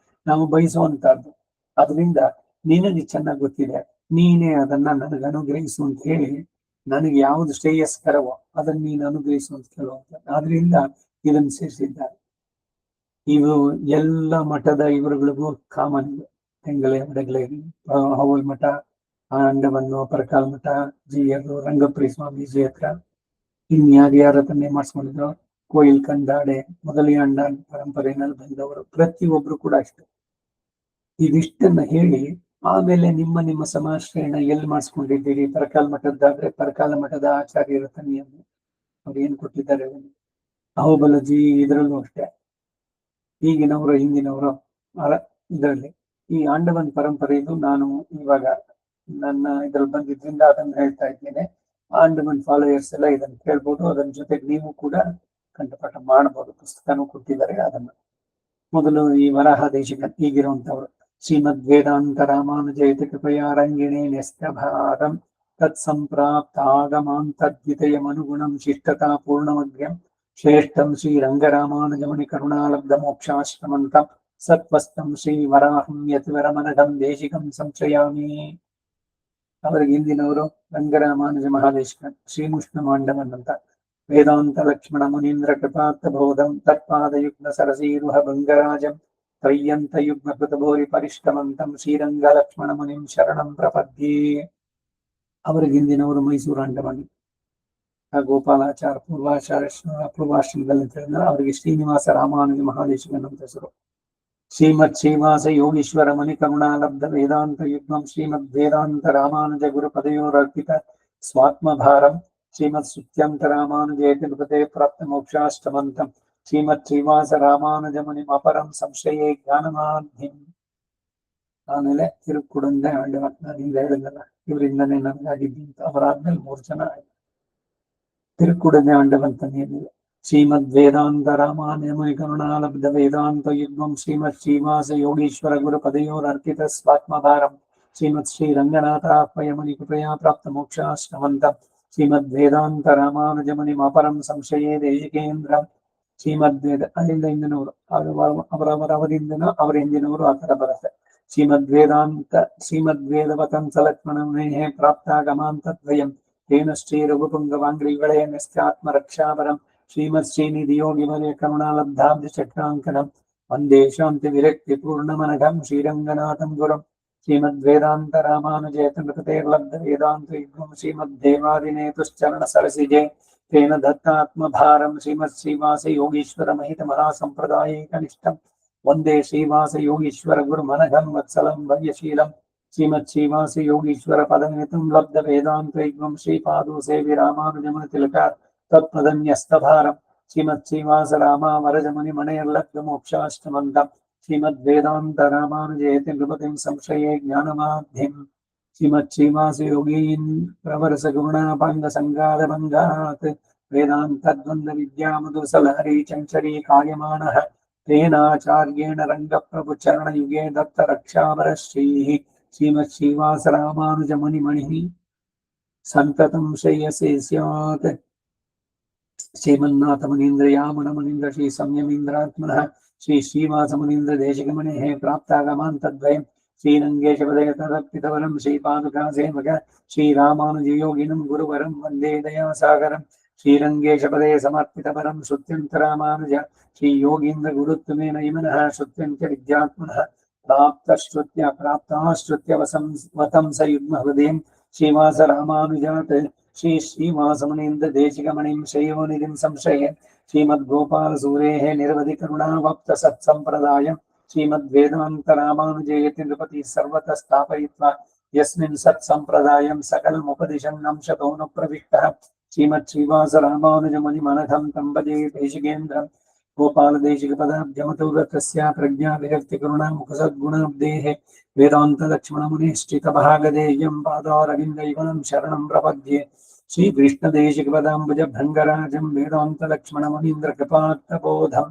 ನಾವು ಬಯಸುವಂತಹದ್ದು. ಅದರಿಂದ ನಿನಗೆ ಚೆನ್ನಾಗಿ ಗೊತ್ತಿದೆ, ನೀನೇ ಅದನ್ನ ನನಗೆ ಅನುಗ್ರಹಿಸು ಅಂತ ಹೇಳಿ, ನನಗೆ ಯಾವುದು ಶ್ರೇಯಸ್ಕರವೋ ಅದನ್ನ ನೀನು ಅನುಗ್ರಹಿಸು ಅಂತ ಕೇಳುವಂತ. ಆದ್ರಿಂದ ಇದನ್ನು ಸೇರಿಸಿದ್ದಾರೆ. ಇವು ಎಲ್ಲ ಮಠದ ಇವರುಗಳಿಗೂ ಕಾಮನ್ ಇದೆ. ತೆಂಗಲೆ ಬಡಗಲೆ ಹವಲ್ ಮಠ, ಅಂಡವನ್ನು ಪರಕಾಲ್ ಮಠ, ಜಿಯರು ರಂಗಪ್ರಿ ಸ್ವಾಮೀಜಿ ಹತ್ರ, ಇನ್ಯಾರ್ಯಾರ ಹತ್ರನೇ ಮಾಡಿಸ್ಕೊಂಡಿದ್ರು. ಕೋಯಿಲ್ ಕಂದಾಡೆ ಮೊದಲಿಯಾಣ್ಣ ಪರಂಪರೆಯಲ್ಲಿ ಬಂದವರು ಪ್ರತಿಯೊಬ್ರು ಕೂಡ ಅಷ್ಟೇ. ಇದಿಷ್ಟನ್ನ ಹೇಳಿ ಆಮೇಲೆ ನಿಮ್ಮ ನಿಮ್ಮ ಸಮಾಶ್ರಯಣ ಎಲ್ಲಿ ಮಾಡಿಸ್ಕೊಂಡಿದ್ದೀರಿ, ಪರಕಾಲ ಮಠದ್ದಾದ್ರೆ ಪರಕಾಲ ಮಠದ ಆಚಾರ್ಯರ ತನಿಯನ್ನು ಅವ್ರು ಏನ್ ಕೊಟ್ಟಿದ್ದಾರೆ, ಅಹೋಬಲಜಿ ಇದ್ರಲ್ಲೂ ಅಷ್ಟೇ, ಈಗಿನವರು ಹಿಂದಿನವರು ಇದರಲ್ಲಿ ಈ ಆಂಡವನ್ ಪರಂಪರೆ ಇದು. ನಾನು ಇವಾಗ ನನ್ನ ಇದ್ರಲ್ಲಿ ಬಂದಿದ್ರಿಂದ ಅದನ್ನ ಹೇಳ್ತಾ ಇದ್ದೇನೆ. ಆಂಡವನ್ ಫಾಲೋಯರ್ಸ್ ಎಲ್ಲ ಇದನ್ನ ಕೇಳ್ಬೋದು, ಅದನ್ನ ಜೊತೆಗೆ ನೀವು ಕೂಡ ಕಂಠಪಾಠ ಮಾಡಬಹುದು. ಪುಸ್ತಕನೂ ಕೊಟ್ಟಿದ್ದಾರೆ. ಅದನ್ನ ಮೊದಲು ಈ ವರಾಹ ದೇಶಿಕ ಈಗಿರುವಂತವ್ರು ಶ್ರೀಮದ್ ವೇದಾಂತ ರಾಮಾನುಜಯತಿ ಕೃಪಯಾ ರಂಗಿಣಿ ನ್ಯಸ್ತಭಾರಂ ತತ್ಸಂಪ್ರಾಪ್ತಾಗಮಾಂತದ್ವಿತಯಮನುಗುಣಂ ಶಿಷ್ಟತಾ ಪೂರ್ಣಮಗ್ರ್ಯಂ ಶ್ರೇಷ್ಠಂ ಶ್ರೀ ರಂಗರಾಮಾನುಜಮುನಿ ಕರುಣಾಲಬ್ಧ ಮೋಕ್ಷಾಶ್ರಮಂತಂ ಸತ್ವಸ್ತಂ ಶ್ರೀ ವರಾಹಂ ಯತಿವರಮನಘಂ ದೇಶಿಕಂ ಸಂಶ್ರಯಾಮಿ. ಅವರಿಗೆ ಹಿಂದಿನವರು ರಂಗರಾಮಾನುಜ ಮಹಾದೇಶಿಕ ಶ್ರೀಮುಷ್ಣ ಮಾಂಡವನ್ ಅಂತ. ವೇದಾಂತ ಲಕ್ಷ್ಮಣ ಮುನೀಂದ್ರ ಕೃಪಾರ್ಥ ಬೋಧಂ ತತ್ಪಾದಯುಗ್ನ ಸರಸೀರುಹ ಭಂಗರಾಜಂ ತ್ರಯ್ಯಂತ ಯುಗ್ನ ಕೃತಭೋರಿ ಪರಿಷ್ಟಮಂತಂ ಶ್ರೀರಂಗ ಲಕ್ಷ್ಮಣ ಮುನಿಂ ಶರಣಂ ಪ್ರಪದ್ಯೆ. ಅವರಿಗೆ ಹಿಂದಿನವರು ಮೈಸೂರು ಆಂಡವನ್ ಗೋಪಾಲಾಚಾರ ಪೂರ್ವಾಶ್ರಮದಲ್ಲಿ ಅಂತ ಹೇಳಿದ್ರೆ ಅವರಿಗೆ ಶ್ರೀನಿವಾಸ ರಾಮಾನುಜ ಮಹಾದೇಶಿಕನ್ ಅಂತ ಹೆಸರು. ಶ್ರೀಮತ್ ಶ್ರೀವಾಸ ಯೋಗೀಶ್ವರ ಮನಿ ಕರುಣಾಲಬ್ಧ ವೇದಾಂತ ಯುಗ್ಮಂ ಶ್ರೀಮದ್ ವೇದಾಂತ ರಾಮಾನುಜ ಗುರು ಪದಯೋರರ್ಪಿತ ಸ್ವಾತ್ಮಭಾರಂ ಶ್ರೀಮತ್ ಸುತ್ಯಂತ ರಾಮಾನುಜೇತಿ ನೃಪತೆ ಪ್ರಾಪ್ತ ಮೋಕ್ಷಾಷ್ಟಮಂತಂ ಶ್ರೀಮತ್ ಶ್ರೀವಾಸ ರಾಮಾನುಜ ಮುನಿ ಅಪರಂ ಸಂಶಯೇ ಜ್ಞಾನಮಾಧ್ಯಂ. ಆಮೇಲೆ ತಿರುಕುಡಂದೆ ಆಂಡವನ್, ನಾನಿಂದ ಹೇಳಿದ್ನಲ್ಲ ಇವರಿಂದನೇ ನನಗಾಗಿದ್ದೀನಿ ಅಂತ. ಅವರಾದ್ಮೇಲೆ 3 ಜನ ಆಯ್ತು. ತಿರುಕುಡಂದೆ ಆಂಡವನ್ ತನಿಯನಿದೆ ಶ್ರೀಮದ್ ವೇದಾಂತ ರಾಮಾನುಜ ಮುನಿ ಕರುಣಾಲಬ್ಧ ವೇದಾಂತ ಯುಗ್ಮಂ ಶ್ರೀಮತ್ ಶ್ರೀವಾಸ ಯೋಗೀಶ್ವರ ಗುರು ಪದಯೋರರ್ಪಿತ ಸ್ವಾತ್ಮಭಾರಂ ಶ್ರೀಮತ್ ಶ್ರೀ ರಂಗನಾಥಾಪಯ ಮುನಿ ಕೃಪಯಾ ಪ್ರಾಪ್ತ ಮೋಕ್ಷಾಶ್ರಮಂತಂ ಶ್ರೀಮದ್ ವೇದಾಂತ ರಾಮಾನುಜ ಮುನಿ ಅಪರಂ ಸಂಶಯೇ ದೇಶಿಕೇಂದ್ರ. ಶ್ರೀಮದ್ ವೇದ ಅಲ್ಲಿಂದ ಹಿಂದಿನವರು, ಅವರವರ ಅವರಿಂದನ ಅವರ ಹಿಂದಿನವರು ಆ ತರ ಬರುತ್ತೆ. ಶ್ರೀಮದ್ ವೇದವತಂಸ ಲಕ್ಷ್ಮಣ ಮುನೇಃ ಪ್ರಾಪ್ತಾಗಮಾಂತದ್ವಯಂ ತೇನ ಶ್ರೀ ರಘುಪುಂಗವಾಂಗ್ರೀಗಳೇ ನಸ್ತ್ಯಾತ್ಮ ರಕ್ಷಾವರಂ ಶ್ರೀಮತ್ ಶ್ರೀನಿಧಿ ಯೋಗಿ ವಲಯ ಕರುಣಾಲಬ್ಧಾಬ್ಧ ಚಕ್ರಾಂಕನಂ ವಂದೇ ಶಾಂತಿ ವಿರಕ್ತಿ ಪೂರ್ಣಮನಘಂ ಶ್ರೀರಂಗನಾಥಂ ಗುರುಂ ಶ್ರೀಮದ್ ವೇದಾಂತ ರಾಮಾನುಜೇತ ನೃಪತೇರ್ಲಬ್ಧ ವೇದಾಂತ ಯುಗ್ಮಂ ಶ್ರೀಮದ್ ದೇವಾದಿನೇತುಶ್ಚರಣ ಸರಸಿಜೆ ತೇನ ದತ್ತಾತ್ಮ ಭಾರಂ ಶ್ರೀಮತ್ ಶ್ರೀವಾಸ ಯೋಗೀಶ್ವರ ಮಹಿತ ಮಹಾಸಂಪ್ರದಾಯೇಕನಿಷ್ಠಂ ವಂದೇ ಶ್ರೀವಾಸ ಯೋಗೀಶ್ವರ ಗುರು ಮನಘಂ ವತ್ಸಲಂ ಭವ್ಯಶೀಲಂ ಶ್ರೀಮತ್ ಶ್ರೀವಾಸ ಯೋಗೀಶ್ವರ ಪದನಿತಂ ಲಬ್ಧ ವೇದಾಂತ ಯುಗ್ಮಂ ಶ್ರೀಪಾದೋ ಸೇವಿ ರಾಮಾನುಜಮನ ತಿಲಕ ತತ್ಪದನ್ಯಸ್ತಭಾರಂ ಶ್ರೀಮತ್ ಶ್ರೀವಾಸ ರಾಮ ವರಜಮುನಿ ಮಣೆಯರ್ಲಬ್ಧ ಮೋಕ್ಷಾಷ್ಟಮಂತಂ ಶ್ರೀಮದ್ ವೇದಾಂತ ರಾಮಾನುಜೇತಿ ನೃಪತಿಂ ಸಂಶಯೇ ಜ್ಞಾನಮಾಧ್ಯಂ ಶ್ರೀಮತ್ ಶ್ರೀವಾಸ ಯೋಗೀನ್ ಪ್ರವರಸ ಗುಣಾಪಾಂಗ ಸಂಗಾದ ಬಂಗಾತ್ ವೇದಾಂತ ದ್ವಂದ್ವ ವಿದ್ಯಾ ಮಧುಸಲಹರಿ ಚಂಚರೀ ಕಾಯಮಾನಃ ತೇನಾಚಾರ್ಯೇಣ ರಂಗ ಪ್ರಭು ಚರಣ ಯುಗೇ ದತ್ತ ರಕ್ಷಾವರ ಶ್ರೀ ಶ್ರೀಮತ್ ಶ್ರೀವಾಸ ರಾಮಾನುಜ ಮುನಿ ಮಣಿ ಸಂತತಂ ಶ್ರೇಯಸೇ ಸ್ಯಾತ್. ಶ್ರೀಮನ್ನಾಥ ಮುನೀಂದ್ರ ಯಾಮಣ ಮುನೀಂದ್ರ ಶ್ರೀ ಸಂಯಮೀಂದ್ರಾತ್ಮನಃ ಶ್ರೀ ಶ್ರೀವಾಸ ಮುನೀಂದ್ರ ದೇಶಿಕಮಣೇಃ ಪ್ರಾಪ್ತಾಗಮಾಂತದ್ವಯಂ ಶ್ರೀರಂಗೇಶ ಪದಯತರಪ್ಪಿತವರಂ ಶ್ರೀಪಾದುಕಾ ಸೇವಕ ಶ್ರೀರಾಮಾನುಜಯೋಗಿನಂ ಗುರುವರಂ ವಂದೇ ದಯಾಸಾಗರಂ ಶ್ರೀರಂಗೇಶ ಪದಯ ಸಮರ್ಪಿತವರಂ ಶ್ರುತ್ಯಂತ ರಾಮಾನುಜ ಶ್ರೀ ಯೋಗೀಂದ್ರ ಗುರುತ್ವಮೇನ ಇಮನಃ ಶ್ರುತ್ಯಂತ ವಿದ್ಯಾತ್ಮನಃ ಪ್ರಾಪ್ತಾಶ್ರುತ್ಯ ವತಂಸ ಯುಗ್ಮ ಹೃದಯಂ ಶ್ರೀವಾಸ ರಾಮಾನುಜಾತ್ ಶ್ರೀ ಶ್ರೀವಾಸ ಮುನೀಂದ್ರ ದೇಶಿಕಮಣಿಂ ಶ್ರೇಯೋನಿಧಿಂ ಸಂಶಯೇ ಶ್ರೀಮದ್ ಗೋಪಾಲ ಸೂರೇಃ ನಿರವಧಿ ಕರುಣಾವಪ್ತ ಸತ್ಸಂಪ್ರದಾಯಂ ಶ್ರೀಮದ್ ವೇದಾಂತ ರಾಮಾನುಜೇತಿ ನೃಪತಿ ಸರ್ವತಃ ಸ್ಥಾಪಯಿತ್ವಾ ಯಸ್ಮಿನ್ ಸತ್ಸಂಪ್ರದಾಯಂ ಸಕಲಮುಪದಿಶನ್ ಅಂಶತೋನು ಪ್ರವಿಷ್ಟಃ ಶ್ರೀಮತ್ ಶ್ರೀವಾಸ ರಾಮಾನುಜ ಮುನಿ ಮನಘಂ ತಂಬಜೇ ದೇಶಿಕೇಂದ್ರಂ ಗೋಪಾಲ ದೇಶಿಕ ಪದಾಬ್ಜಮತುರತಸ್ಯ ಪ್ರಜ್ಞಾ ವಿರಕ್ತಿ ಕರುಣಾ ಮುಖಸದ್ಗುಣಾಬ್ದೇಃ ವೇದಾಂತ ಲಕ್ಷ್ಮಣ ಮುನಿಶ್ಚಿತ ಭಾಗದೇಯಂ ಪಾದಾರವಿಂದೈವನಂ ಶರಣಂ ಪ್ರಪದ್ಯೆ ಶ್ರೀ ಕೃಷ್ಣ ದೇಶಿಕ ಪದಾಂಬುಜ ಭಂಗರಾಜಂ ವೇದಾಂತ ಲಕ್ಷ್ಮಣ ಮುನೀಂದ್ರ ಕೃಪಾರ್ಥಬೋಧಂ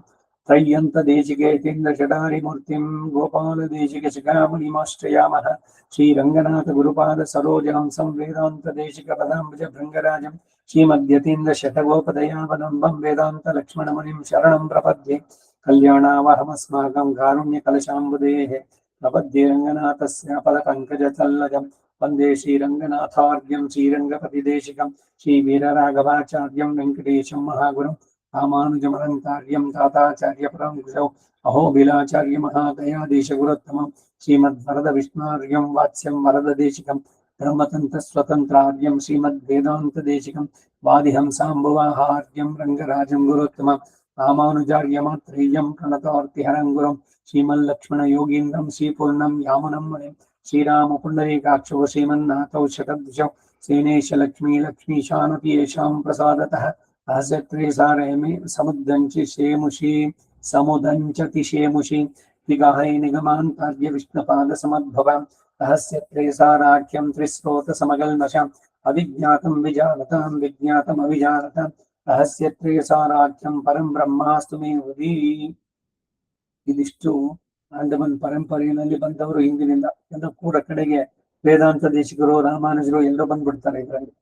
ತ್ರಯ್ಯಂತ ದೇಶಿಕೇತೀಂದ್ರ ಷಡಾರಿ ಮೂರ್ತಿಂ ಗೋಪಾಲ ದೇಶಿಕ ಶಿಖಾಮಣಿಮಾಶ್ರಯಾಮಃ ಶ್ರೀರಂಗನಾಥ ಗುರುಪಾದ ಸರೋಜಹಂಸಂ ವೇದಾಂತ ದೇಶಿಕ ಪದಾಂಬುಜ ಭೃಂಗರಾಜಂ ಶ್ರೀಮದ್ಯತೀಂದ್ರ ಶತಗೋಪದಯಾವಲಂಬಂ ವೇದಾಂತ ಲಕ್ಷ್ಮಣ ಮುನಿಂ ಶರಣಂ ಪ್ರಪದ್ಯೆ ಕಲ್ಯಾಣಾವಹಮಸ್ಮಾಕಂ ಕಾರುಣ್ಯ ಕಲಶಾಂಬುದೇಃ ಪ್ರಪದ್ಯೆ ರಂಗನಾಥಸ್ಯ ಪದಪಂಕಜತಲ್ಲಜಂ ವಂದೇ ಶ್ರೀರಂಗನಾಥಾರ್ಘ್ಯಂ ಶ್ರೀರಂಗಪತಿ ದೇಶಿಕಂ ಶ್ರೀ ವೀರರಾಘವಾಚಾರ್ಯಂ ವೆಂಕಟೇಶಂ ಮಹಾಗುರುಂ ರಾಮಾನುಜಮಲಂಕಾರ್ಯಂ ತಾತಾಚಾರ್ಯ ಪರಂಕುಶೌ ಅಹೋಬಿಲಾಚಾರ್ಯ ಮಹಾದಯಾದೇಶ ಗುರುತ್ತಮಂ ಶ್ರೀಮದ್ ವರದ ವಿಷ್ಣಾರ್ಯಂ ವಾತ್ಸ್ಯಂ ವರದ ದೇಶಿಕಂ ब्रह्मतंत्र स्वतंत्रार्यं श्रीमद्वेदान्तदेशिकं वादिहंसाम्बुवाहार्यं रङ्गराजं गुरुत्तमं रामानुजार्यमात्रेयं प्रणतोर्तिहरं गुरुं श्रीमल्लक्ष्मणयोगीन्द्रं श्रीपूर्णं यामुनं मुनिं श्रीरामपुण्डरीकाक्षो श्रीमन्नाथौ शतद्विजौ सेनेश लक्ष्मी लक्ष्मीशानपि येषां प्रसादतः रहस्यत्रयसारमे समुद्दञ्चि शेमुषी समुदञ्चति शेमुषी विगाहै निगमान्तार्य विष्णुपादसमद्भवाम् रहस्यत्रयसाराख्यं त्रिस्रोतसमगल्मषम् अविज्ञातं विजानतां विज्ञातम् अविजानतां रहस्यत्रयसाराख्यं परं ब्रह्मास्तु मे हृदि. ಇದಿಷ್ಟು ಆಂಡಮನ್ ಪರಂಪರೆಯಲ್ಲಿ ಬಂದವರು ಹಿಂದಿನಿಂದ ಎಲ್ಲ ಕೂಡ ಕಡೆಗೆ ವೇದಾಂತ ದೇಶಿಕರು ರಾಮಾನುಜರು ಎಲ್ಲರೂ ಬಂದ್ಬಿಡ್ತಾರೆ ಇದರಲ್ಲಿ.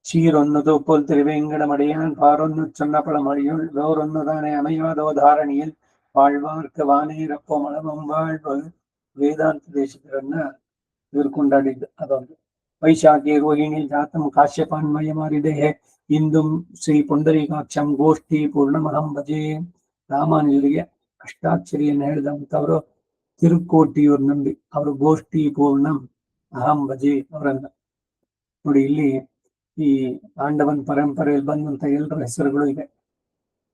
சீரொன்னது போல் திருவேங்கடமடையான் பாரொன்னு சொன்ன பழமொழியுள் வேறொன்னுதானே அமையாதோ தாரணியில் வாழ்வார்க்கு வானேரப்போ மளவம் வாழ்வு. ವೇದಾಂತ ದೇಶಿಕರನ್ನ ಇವರು ಕೊಂಡಾಡಿದ್ದು ಅದೊಂದು. ವೈಶಾಖಿ ರೋಹಿಣಿ ಜಾತಂ ಕಾಶ್ಯಪಾನ್ಮಯ ಮಾರಿದೆ ಇಂದು ಶ್ರೀ ಪುಂಡರೀಕಾಕ್ಷಂ ಗೋಷ್ಠಿ ಪೂರ್ಣಮಹಂ ಭಜೆ. ರಾಮಾನುಜರಿಗೆ ಅಷ್ಟಾಕ್ಷರಿಯನ್ನು ಹೇಳಿದಂಥವರು ತಿರುಕೋಟಿಯವ್ರು ನಂಬಿ ಅವರು ಗೋಷ್ಠಿ ಪೂರ್ಣಂ ಅಹಂ ಭಜೆ ಅವರನ್ನ ನೋಡಿ. ಇಲ್ಲಿ ಈ ಆಂಡವನ್ ಪರಂಪರೆಯಲ್ಲಿ ಬಂದಂತ ಎಲ್ಲರ ಹೆಸರುಗಳು ಇದೆ.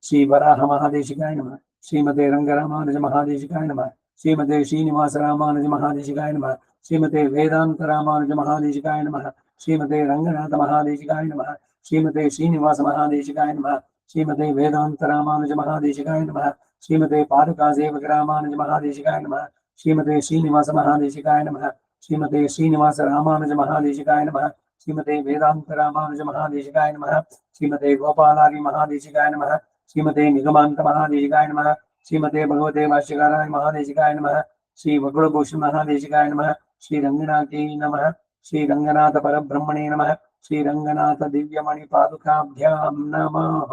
ಶ್ರೀ ವರಾಹ ಮಹಾದೇಶಿಕಾಯ ನಮಃ, ಶ್ರೀಮತೆ ರಂಗರಾಮಾನುಜ ಮಹಾದೇಶಿಕಾಯ ನಮಃ, ಶ್ರೀಮತೆ ಶ್ರೀನಿವಾಸ ರಾಮಾನುಜ ಮಹಾದೇಶಿಕಾಯ ನಮಃ, ಶ್ರೀಮತೆ ವೇದಾಂತ ರಾಮಾನುಜ ಮಹಾದೇಶಿಕಾಯ ನಮಃ, ಶ್ರೀಮತೆ ರಂಗನಾಥ ಮಹಾದೇಶಿಕಾಯ ನಮಃ, ಶ್ರೀಮತೆ ಶ್ರೀನಿವಾಸ ಮಹಾದೇಶಿಕಾಯ ನಮಃ, ಶ್ರೀಮತೆ ವೇದಾಂತ ರಾಮಾನುಜ ಮಹಾದೇಶಿಕಾಯ ನಮಃ, ಶ್ರೀಮತೆ ಪಾದುಕಾ ಸೇವಕ ರಾಮಾನುಜ ಮಹಾದೇಶಿಕಾಯ ನಮಃ, ಶ್ರೀಮತೆ ಶ್ರೀನಿವಾಸ ಮಹಾದೇಶಿಕಾಯ ನಮಃ, ಶ್ರೀಮತೆ ಶ್ರೀನಿವಾಸ ರಾಮಾನುಜ ಮಹಾದೇಶಿಕಾಯ ನಮಃ, ಶ್ರೀಮತೆ ವೇದಾಂತ ರಾಮಾನುಜ ಮಹಾದೇಶಿಕಾಯ ನಮಃ, ಶ್ರೀಮತೆ ಗೋಪಾಲಾರಿ ಮಹಾದೇಶಿಕಾಯ ನಮಃ, ಶ್ರೀಮತೆ ನಿಗಮಾಂತ ಮಹಾದೇಶಿಕಾಯ ನಮಃ, ಶ್ರೀಮತೆ ಭಗವತೆ ಭಾಷ್ಯಕಾರಾಯ ಮಹಾದೇಶಿಕಾಯ ನಮಃ, ಶ್ರೀ ವಕುಳಭೂಷಣ ಮಹಾದೇಶಿಕಾಯ ನಮಃ, ಶ್ರೀ ರಂಗನಾಥೇ ನಮಃ, ಶ್ರೀ ರಂಗನಾಥ ಪರಬ್ರಹ್ಮಣೇ ನಮಃ, ಶ್ರೀ ರಂಗನಾಥ ದಿವ್ಯಮಣಿ ಪಾದುಕಾಭ್ಯಾಂ ನಮಃ.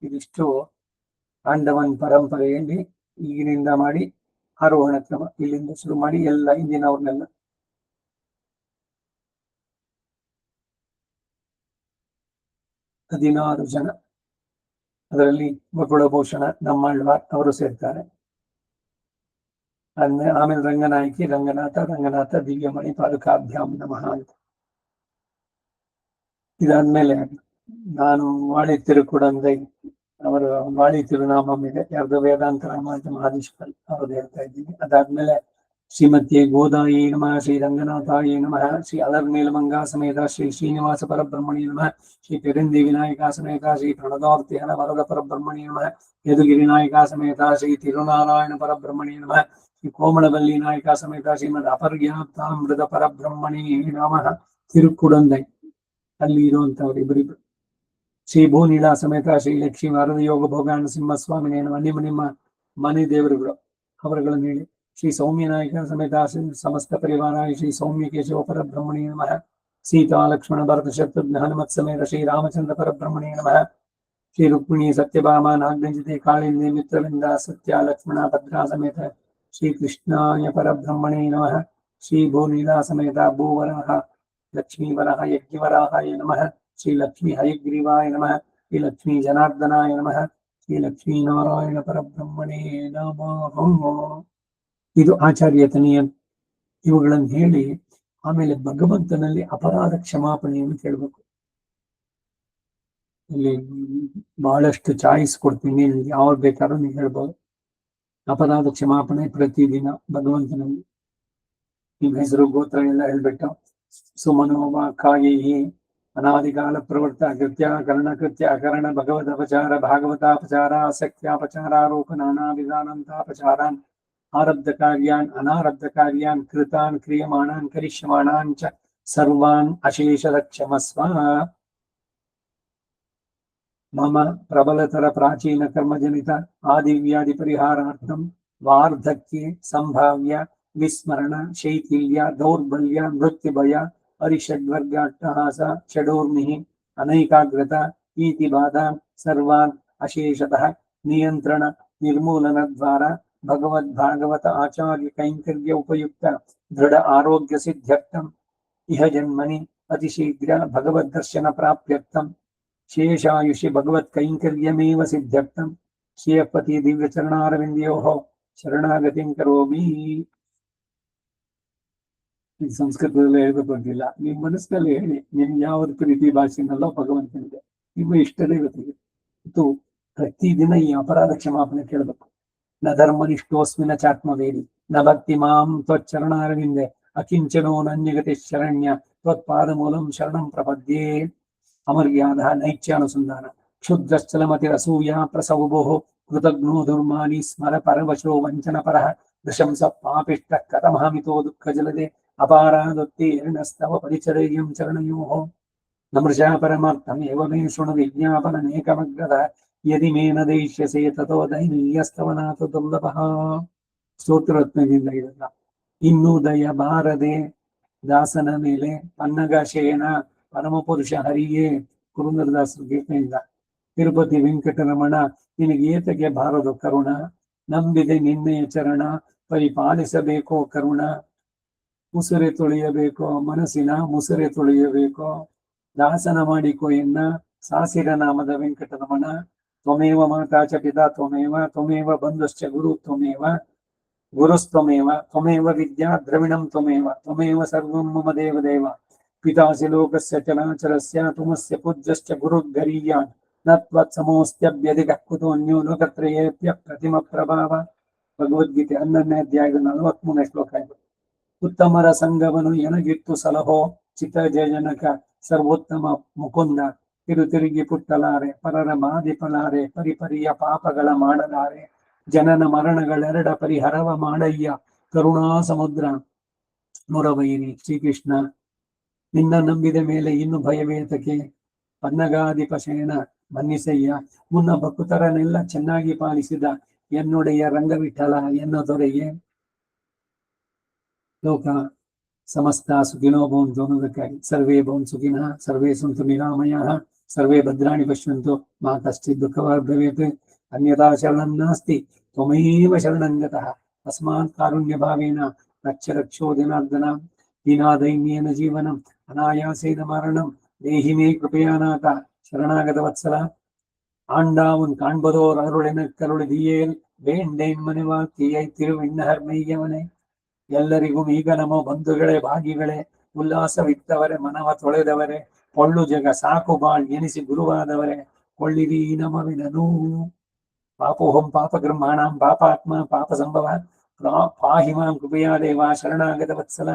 ಇದಿಷ್ಟು ಆಂಡವನ್ ಪರಂಪರೆಯಲ್ಲಿ ಈಗಿನಿಂದ ಮಾಡಿ ಆರೋಹಣ ಕ್ರಮ. ಇಲ್ಲಿಂದ ಶುರು ಮಾಡಿ ಎಲ್ಲ ಇಂದಿನವ್ರನ್ನೆಲ್ಲ 16 ಜನ, ಅದರಲ್ಲಿ ವಕುಳಭೂಷಣ ನಮ್ಮಾಳ್ವಾರ್ ಅವರು ಸೇರ್ತಾರೆ. ಆಮೇಲೆ ರಂಗನಾಯಕಿ, ರಂಗನಾಥ ದಿವ್ಯಮಣಿ ಪಾದುಕಾಭ್ಯಾಂ ನಮಃ ಅಂತ. ಇದಾದ್ಮೇಲೆ ನಾನು ವಾಳಿ ತಿರುಕುಡಂದೈ ಅವರ ವಾಳಿ ತಿರುನಾಮಂ ಇದೆ, ಯಾರ್ದು ವೇದಾಂತ ರಾಮಾನುಜ ಮಹಾದೇಶಿಕಲ್ ಅವ್ರದ್ದು ಹೇಳ್ತಾ ಇದ್ದೀನಿ. ಅದಾದ್ಮೇಲೆ ಶ್ರೀಮತಿ ಗೋದಾಯಿ ನಮಃ, ಶ್ರೀ ರಂಗನಾಥಾಯಿ ನಮಃ, ಶ್ರೀ ಅಲರ್ ನೀಲಮಂಗಾ ಸಮೇತ ಶ್ರೀ ಶ್ರೀನಿವಾಸ ಪರಬ್ರಹ್ಮಣಿ ನಮಃ, ಶ್ರೀ ಪೆರಿಂದಿ ವಿನಾಯಕ ಸಮೇತ ಶ್ರೀ ಪ್ರಣದಾರ್ತಿಹರ ವರದ ಪರಬ್ರಹ್ಮಣಿ ನಮಃ, ಯದುಗಿರಿ ನಾಯಕ ಸಮೇತ ಶ್ರೀ ತಿರುನಾರಾಯಣ ಪರಬ್ರಹ್ಮಣಿ ನಮಃ, ಶ್ರೀ ಕೋಮಳಬಲ್ಲಿ ನಾಯಕ ಸಮೇತ ಶ್ರೀಮದ್ ಅಪರ್ಯಾಪ್ತಾಮೃತ ಪರಬ್ರಹ್ಮಣಿ ನಮಃ. ತಿರುಕುಡಂದೈ ಅಲ್ಲಿ ಇರುವಂತವ್ರು ಇಬ್ಬರಿಬ್ರು. ಶ್ರೀ ಭೂನೀಳಾ ಸಮೇತ ಶ್ರೀ ಲಕ್ಷ್ಮೀ ವರದ ಯೋಗ ಭೋಗಾನ ಸಿಂಹಸ್ವಾಮಿನೇ ನಮಃ. ನಿಮ್ಮ ಮನೆ ದೇವರುಗಳು ಅವರುಗಳನ್ನು ಹೇಳಿ. ಶ್ರೀ ಸೌಮ್ಯನಾಯಕ ಸಮೇತ ಸಮಸ್ತ ಪರಿವಾರ ಶ್ರೀ ಸೌಮ್ಯ ಕೇಶವ ಪರಬ್ರಹ್ಮಣಿ ನಮಃ. ಸೀತಾ ಲಕ್ಷ್ಮಣ ಭರತ ಶತ್ರುಘ್ನ ಹನುಮತ್ ಸಮೇತ ಶ್ರೀ ರಾಮಚಂದ್ರ ಪರಬ್ರಹ್ಮಣಿ ನಮಃ. ಶ್ರೀ ರುಕ್ಮಿಣಿ ಸತ್ಯಭಾಮ ನಾಗಂಜಿತೆ ಕಾಳಿಂದಿ ಮಿತ್ರವಿಂದ ಸತ್ಯ ಲಕ್ಷ್ಮಣ ಭದ್ರಾ ಸಮೇತ ಶ್ರೀ ಕೃಷ್ಣಾಯ ಪರಬ್ರಹ್ಮಣೇ ನಮಃ. ಶ್ರೀ ಭೂನೀಲಾ ಸಮೇತ ಭೂವರಾಹ ಲಕ್ಷ್ಮೀವರಾಹ ಯಜ್ಞವರಾಹಾಯ ನಮಃ. ಶ್ರೀ ಲಕ್ಷ್ಮೀ ಹಯಗ್ರೀವಾಯ ನಮಃ. ಶ್ರೀ ಲಕ್ಷ್ಮೀ ಜನಾರ್ದನಾಯ ನಮಃ. ಶ್ರೀ ಲಕ್ಷ್ಮೀ ನಾರಾಯಣ ಪರಬ್ರಹ್ಮಣೇ ನಮಃ. ಇದು ಆಚಾರ್ಯ ತನೀಯ. ಇವುಗಳನ್ನು ಹೇಳಿ ಆಮೇಲೆ ಭಗವಂತನಲ್ಲಿ ಅಪರಾಧ ಕ್ಷಮಾಪಣೆಯನ್ನು ಕೇಳಬೇಕು. ಇಲ್ಲಿ ಬಹಳಷ್ಟು ಚಾಯ್ಸ್ ಕೊಡ್ತೀನಿ, ಯಾವಾಗ ಬೇಕಾದ್ರೂ ನೀವು ಹೇಳ್ಬೋದು. ಅಪರಾಧ ಕ್ಷಮಾಪಣೆ ಪ್ರತಿದಿನ ಭಗವಂತನಲ್ಲಿ ನಿಮ್ಮ ಹೆಸರು ಗೋತ್ರ ಎಲ್ಲ ಹೇಳ್ಬಿಟ್ಟು ಸುಮನೋವ ಕಾಯಿ ಅನಾದಿಕಾಲ ಪ್ರವೃತ್ತ ಕೃತ್ಯ ಕರ್ಣಕೃತ್ಯ ಅಕರಣ ಭಗವದಪಚಾರ ಭಾಗವತಾಪಚಾರ ಅಸಕ್ತ್ಯಾಪಚಾರಾರೋಪ ನಾನಾ ವಿಧಾನಂತಾಪಚಾರಾನ್ ಆರಬ್ಧ ಕಾರ್ಯಾನ್ ಅನಾರಬ್ಧ ಕಾರ್ಯಾನ್ ಕೃತಾನ್ ಕ್ರಿಯಮಾಣಾನ್ ಕರಿಷ್ಯಮಾಣಾನ್ ಚ ಸರ್ವಾನ್ ಅಶೇಷದ ಕ್ಷಮಸ್ವ. ಮಮ ಪ್ರಬಲತರ ಪ್ರಾಚೀನ ಕರ್ಮಜನಿತ ಆದಿವ್ಯಾಧಿ ಪರಿಹಾರಾರ್ಥಂ ವಾರ್ಧಕ್ಯೆ ಸಂಭಾವ್ಯ ವಿಸ್ಮರಣ ಶೈಥಿಲ್ಯ ದೌರ್ಬಲ್ಯ ಮೃತ್ಯುಭಯ ಅರಿಷಡ್ವರ್ಗ ಅಟ್ಟಹಾಸ ಷಡೋರ್ಮಿ ಅನೈಕಾಗ್ರತ ಈತಿ ಬಾಧ ಸರ್ವಾನ್ ಅಶೇಷತಃ ನಿಯಂತ್ರಣ ನಿರ್ಮೂಲನ ದ್ವಾರ ಭಗವದ್ಭಾಗವತ ಆಚಾರ್ಯ ಕೈಂಕರ್ಯ ಉಪಯುಕ್ತ ದೃಢ ಆರೋಗ್ಯ ಸಿದ್ಧ್ಯರ್ಥಂ ಇಹ ಜನ್ಮನಿ ಅತಿಶೀಘ್ರ ಭಗವದ್ ದರ್ಶನ ಪ್ರಾಪ್ತ್ಯರ್ಥಂ ಶೇಷಾಯುಷಿ ಭಗವತ್ ಕೈಂಕರ್ಯಮೇವ ಸಿದ್ಧ್ಯರ್ಥಂ ಶ್ರೀಯಪತಿ ದಿವ್ಯ ಚರಣಾರವಿಂದಯೋಃ ಶರಣಾಗತಿಂ ಕರೋಮಿ. ಈ ಸಂಸ್ಕೃತದಲ್ಲಿ ಹೇಳ್ಬೇಕು ಅಂತಿಲ್ಲ, ನಿಮ್ ಮನಸ್ಸಿನಲ್ಲಿ ಹೇಳಿ, ನಿಮ್ಗೆ ಯಾವ್ದು ಪ್ರೀತಿ ಭಾಷೆನಲ್ಲೋ ಭಗವಂತನಿಗೆ ನಿಮ್ಮ ಇಷ್ಟ ದೇವತೆಗೆ. ಇದು ಪ್ರತಿದಿನ ಈ ಅಪರಾಧ ಕ್ಷಮಾಪಣೆ ಕೇಳಬೇಕು. ನ ಧರ್ಮನಿಷ್ಠೋಸ್ಮಿನ ಚಾತ್ಮವೇದಿ ನ ಭಕ್ತಿ ಮಾಂ ತ್ವಚ್ಚರಣಾರವಿಂದೆ ಅಕಿಂಚನೋ ನನ್ಯಗತಿ ಶರಣ್ಯ ತ್ವತ್ಪಾದ ಮೂಲಂ ಶರಣಂ ಪ್ರಪದ್ಯೆ. ಅಮರ್ಯಾದ ನೈತ್ಯಾನುಸಂಧಾನ ಕ್ಷುದ್ರಶ್ಚಲಮತಿರಸೂಯ ಪ್ರಸವುಭೋ ಕೃತಜ್ಞೋ ದುರ್ಮಾನಿ ಸ್ಮರ ಪರವಶೋ ವಂಚನ ಪರಃ ದೃಶಂಸ ಪಾಪಿಷ್ಟ ಕಥಮಹಮಿತೋ ದುಃಖ ಜಲದೆ ಅಪಾರಾದೊತ್ತೀರ್ಣಸ್ತವ ಪರಿಚರ್ಯಂ ಚರಣಯೋಃ. ನಮೃಷಾ ಪರಮಾರ್ಥಂ ಏವ ಮೇ ಶೃಣು ವಿಜ್ಞಾಪನಮೇಕಮಗ್ರದ ಯದಿ ಮೇ ನ ದೈಷ್ಯಸೆ ತಥೋ ದೈನೀಯಸ್ತವನಾಥ ದುರ್ಲಭಃ. ಸ್ತೋತ್ರರತ್ನದಿಂದ ಇದಲ್ಲ. ಇನ್ನೂ ದಯ ಬಾರದೆ ದಾಸನ ಮೇಲೆ ಪನ್ನಗ ಶಯನ ಪರಮಪುರುಷ ಹರಿಯೇ. ಪುರಂದರದಾಸರ ಗೀತೆಯಿಂದ. ತಿರುಪತಿ ವೆಂಕಟರಮಣ ನಿನಗೆ ಏತಕ್ಕೆ ಬಾರದು ಕರುಣ, ನಂಬಿದೆ ನಿನ್ನೆಯ ಚರಣ ಪರಿಪಾಲಿಸಬೇಕೋ ಕರುಣ. ಮುಸುರೆ ತೊಳೆಯಬೇಕೋ ಮನಸ್ಸಿನ ಮುಸುರೆ ತೊಳೆಯಬೇಕೋ, ದಾಸನ ಮಾಡಿಕೋ ಎನ್ನ ಸಾಸಿರ ನಾಮದ ವೆಂಕಟರಮಣ. ತ್ವಮೇವ ಮಾತಾ ಚ ಪಿತಾ ತ್ವಮೇವ ತ್ವಮೇವ ಬಂಧುಶ್ಚ ಗುರು ತ್ವಮೇವ ಗುರುಸ್ತ್ವಮೇವ ತ್ವಮೇವ ವಿದ್ಯಾ ದ್ರವಿಣಂ ತ್ವಮೇವ ತ್ವಮೇವ ಸರ್ವಂ ಮಮ ದೇವ ದೇವ. ಪಿತಾಸಿ ಲೋಕಸ್ಯ ಚರಾಚರಸ್ಯ ತ್ವಮಸ್ಯ ಪೂಜ್ಯಶ್ಚ ಗುರುರ್ಗರೀಯಾನ್ ನ ತ್ವತ್ಸಮೋಸ್ತ್ಯಭ್ಯಧಿಕಃ ಕುತೋऽನ್ಯೋ ಲೋಕತ್ರಯೇಪ್ಯ ಪ್ರತಿಮ ಪ್ರಭಾವ. ಭಗವದ್ಗೀತೆ 11ನೇ ಅಧ್ಯಾಯದ 43ನೇ ಶ್ಲೋಕ ಇದು. ಉತ್ತಮರ ಸಂಘವನ್ನು ಎನಗಿತ್ತು ಸಲಹೋ ಚಿತ್ತಜನಕ ಸರ್ವೋತ್ತಮ ಮುಕುಂದ. ತಿರುಗಿ ಪುಟ್ಟಲಾರೆ ಪರರ ಮಾದಿಪಲಾರೆ ಪರಿಪರಿಯ ಪಾಪಗಳ ಮಾಡಲಾರೆ. ಜನನ ಮರಣಗಳೆರಡ ಪರಿಹರವ ಮಾಡಯ್ಯ ಕರುಣಾ ಸಮುದ್ರ ಮುರವೈರಿ. ಶ್ರೀಕೃಷ್ಣ ನಿನ್ನ ನಂಬಿದ ಮೇಲೆ ಇನ್ನು ಭಯವೇತಕ್ಕೆ, ಪನ್ನಗಾಧಿಪಶಯನ ಮನ್ನಿಸಯ್ಯ. ಮುನ್ನ ಭಕ್ತರನ್ನೆಲ್ಲ ಚೆನ್ನಾಗಿ ಪಾಲಿಸಿದ ಎನ್ನೊಡೆಯ ರಂಗವಿಠಲ ಎನ್ನ ದೊರೆಯೇ. ಲೋಕ ಸಮಸ್ತ ಸುಖಿನೋ ಭವಂತು ಅನ್ನೋದಕ್ಕಾಗಿ ಸರ್ವೇ ಭವಂತು ಸುಖಿನಃ ಸರ್ವೇ ಸಂತು ನಿರಾಮಯಾಃ ಸರ್ವೇ ಭದ್ರಾಣಿ ಪಶ್ಯಂತು ಮಾ ಕಶ್ಚಿತ್ ದುಃಖವಾಗ್ ಭವೇತ್. ಅನ್ಯಥಾ ಶರಣಂ ನಾಸ್ತಿ ತ್ವಮೇವ ಶರಣಂ ಗತಃ ತಸ್ಮಾತ್ ಕಾರುಣ್ಯ ಭಾವೇನ ರಕ್ಷ ರಕ್ಷೋ ಜನಾರ್ದನ. ವಿನಾದೈನ್ಯೇನ ಜೀವನಂ ಅನಾಯಾಸೇನ ಮರಣಂ ದೇಹಿ ಮೇ ಕೃಪಯಾನಾಥ ಶರಣಾಗತ ವತ್ಸಲ. ஆண்டாவுன் காண்பதோர் அருளென கருளுதியேல் வேண்டேன் ಮನೆವಾಕಿಯೈ ತಿರುವಿನ್ನಹರ್ ಮೆಯ್ಯವನೆ. ಎಲ್ಲರಿಗೂ ಈಗ ನಮ್ಮ ಬಂಧುಗಳೇ ಭಾಗಿಗಳೇ, ಉಲ್ಲಾಸವಿತ್ತವರೇ ಮನವ ತೊಳೆದವರೇ, ಪೊಳ್ಳು ಜಗ ಸಾಕು ಬಾಳ್ ಎನಿಸಿ ಗುರುವಾದವರೇ, ಕೊಳ್ಳಿರಿ ನಮವಿನನು. ಪಾಪೋಹಂ ಪಾಪಗೃಹಾಣಾಂ ಪಾಪಾತ್ಮ ಪಾಪ ಸಂಭವ ಪಾಹಿಮಾಂ ಕೃಪಯಾ ದೇವ ಶರಣಾಗತ ವತ್ಸಲ.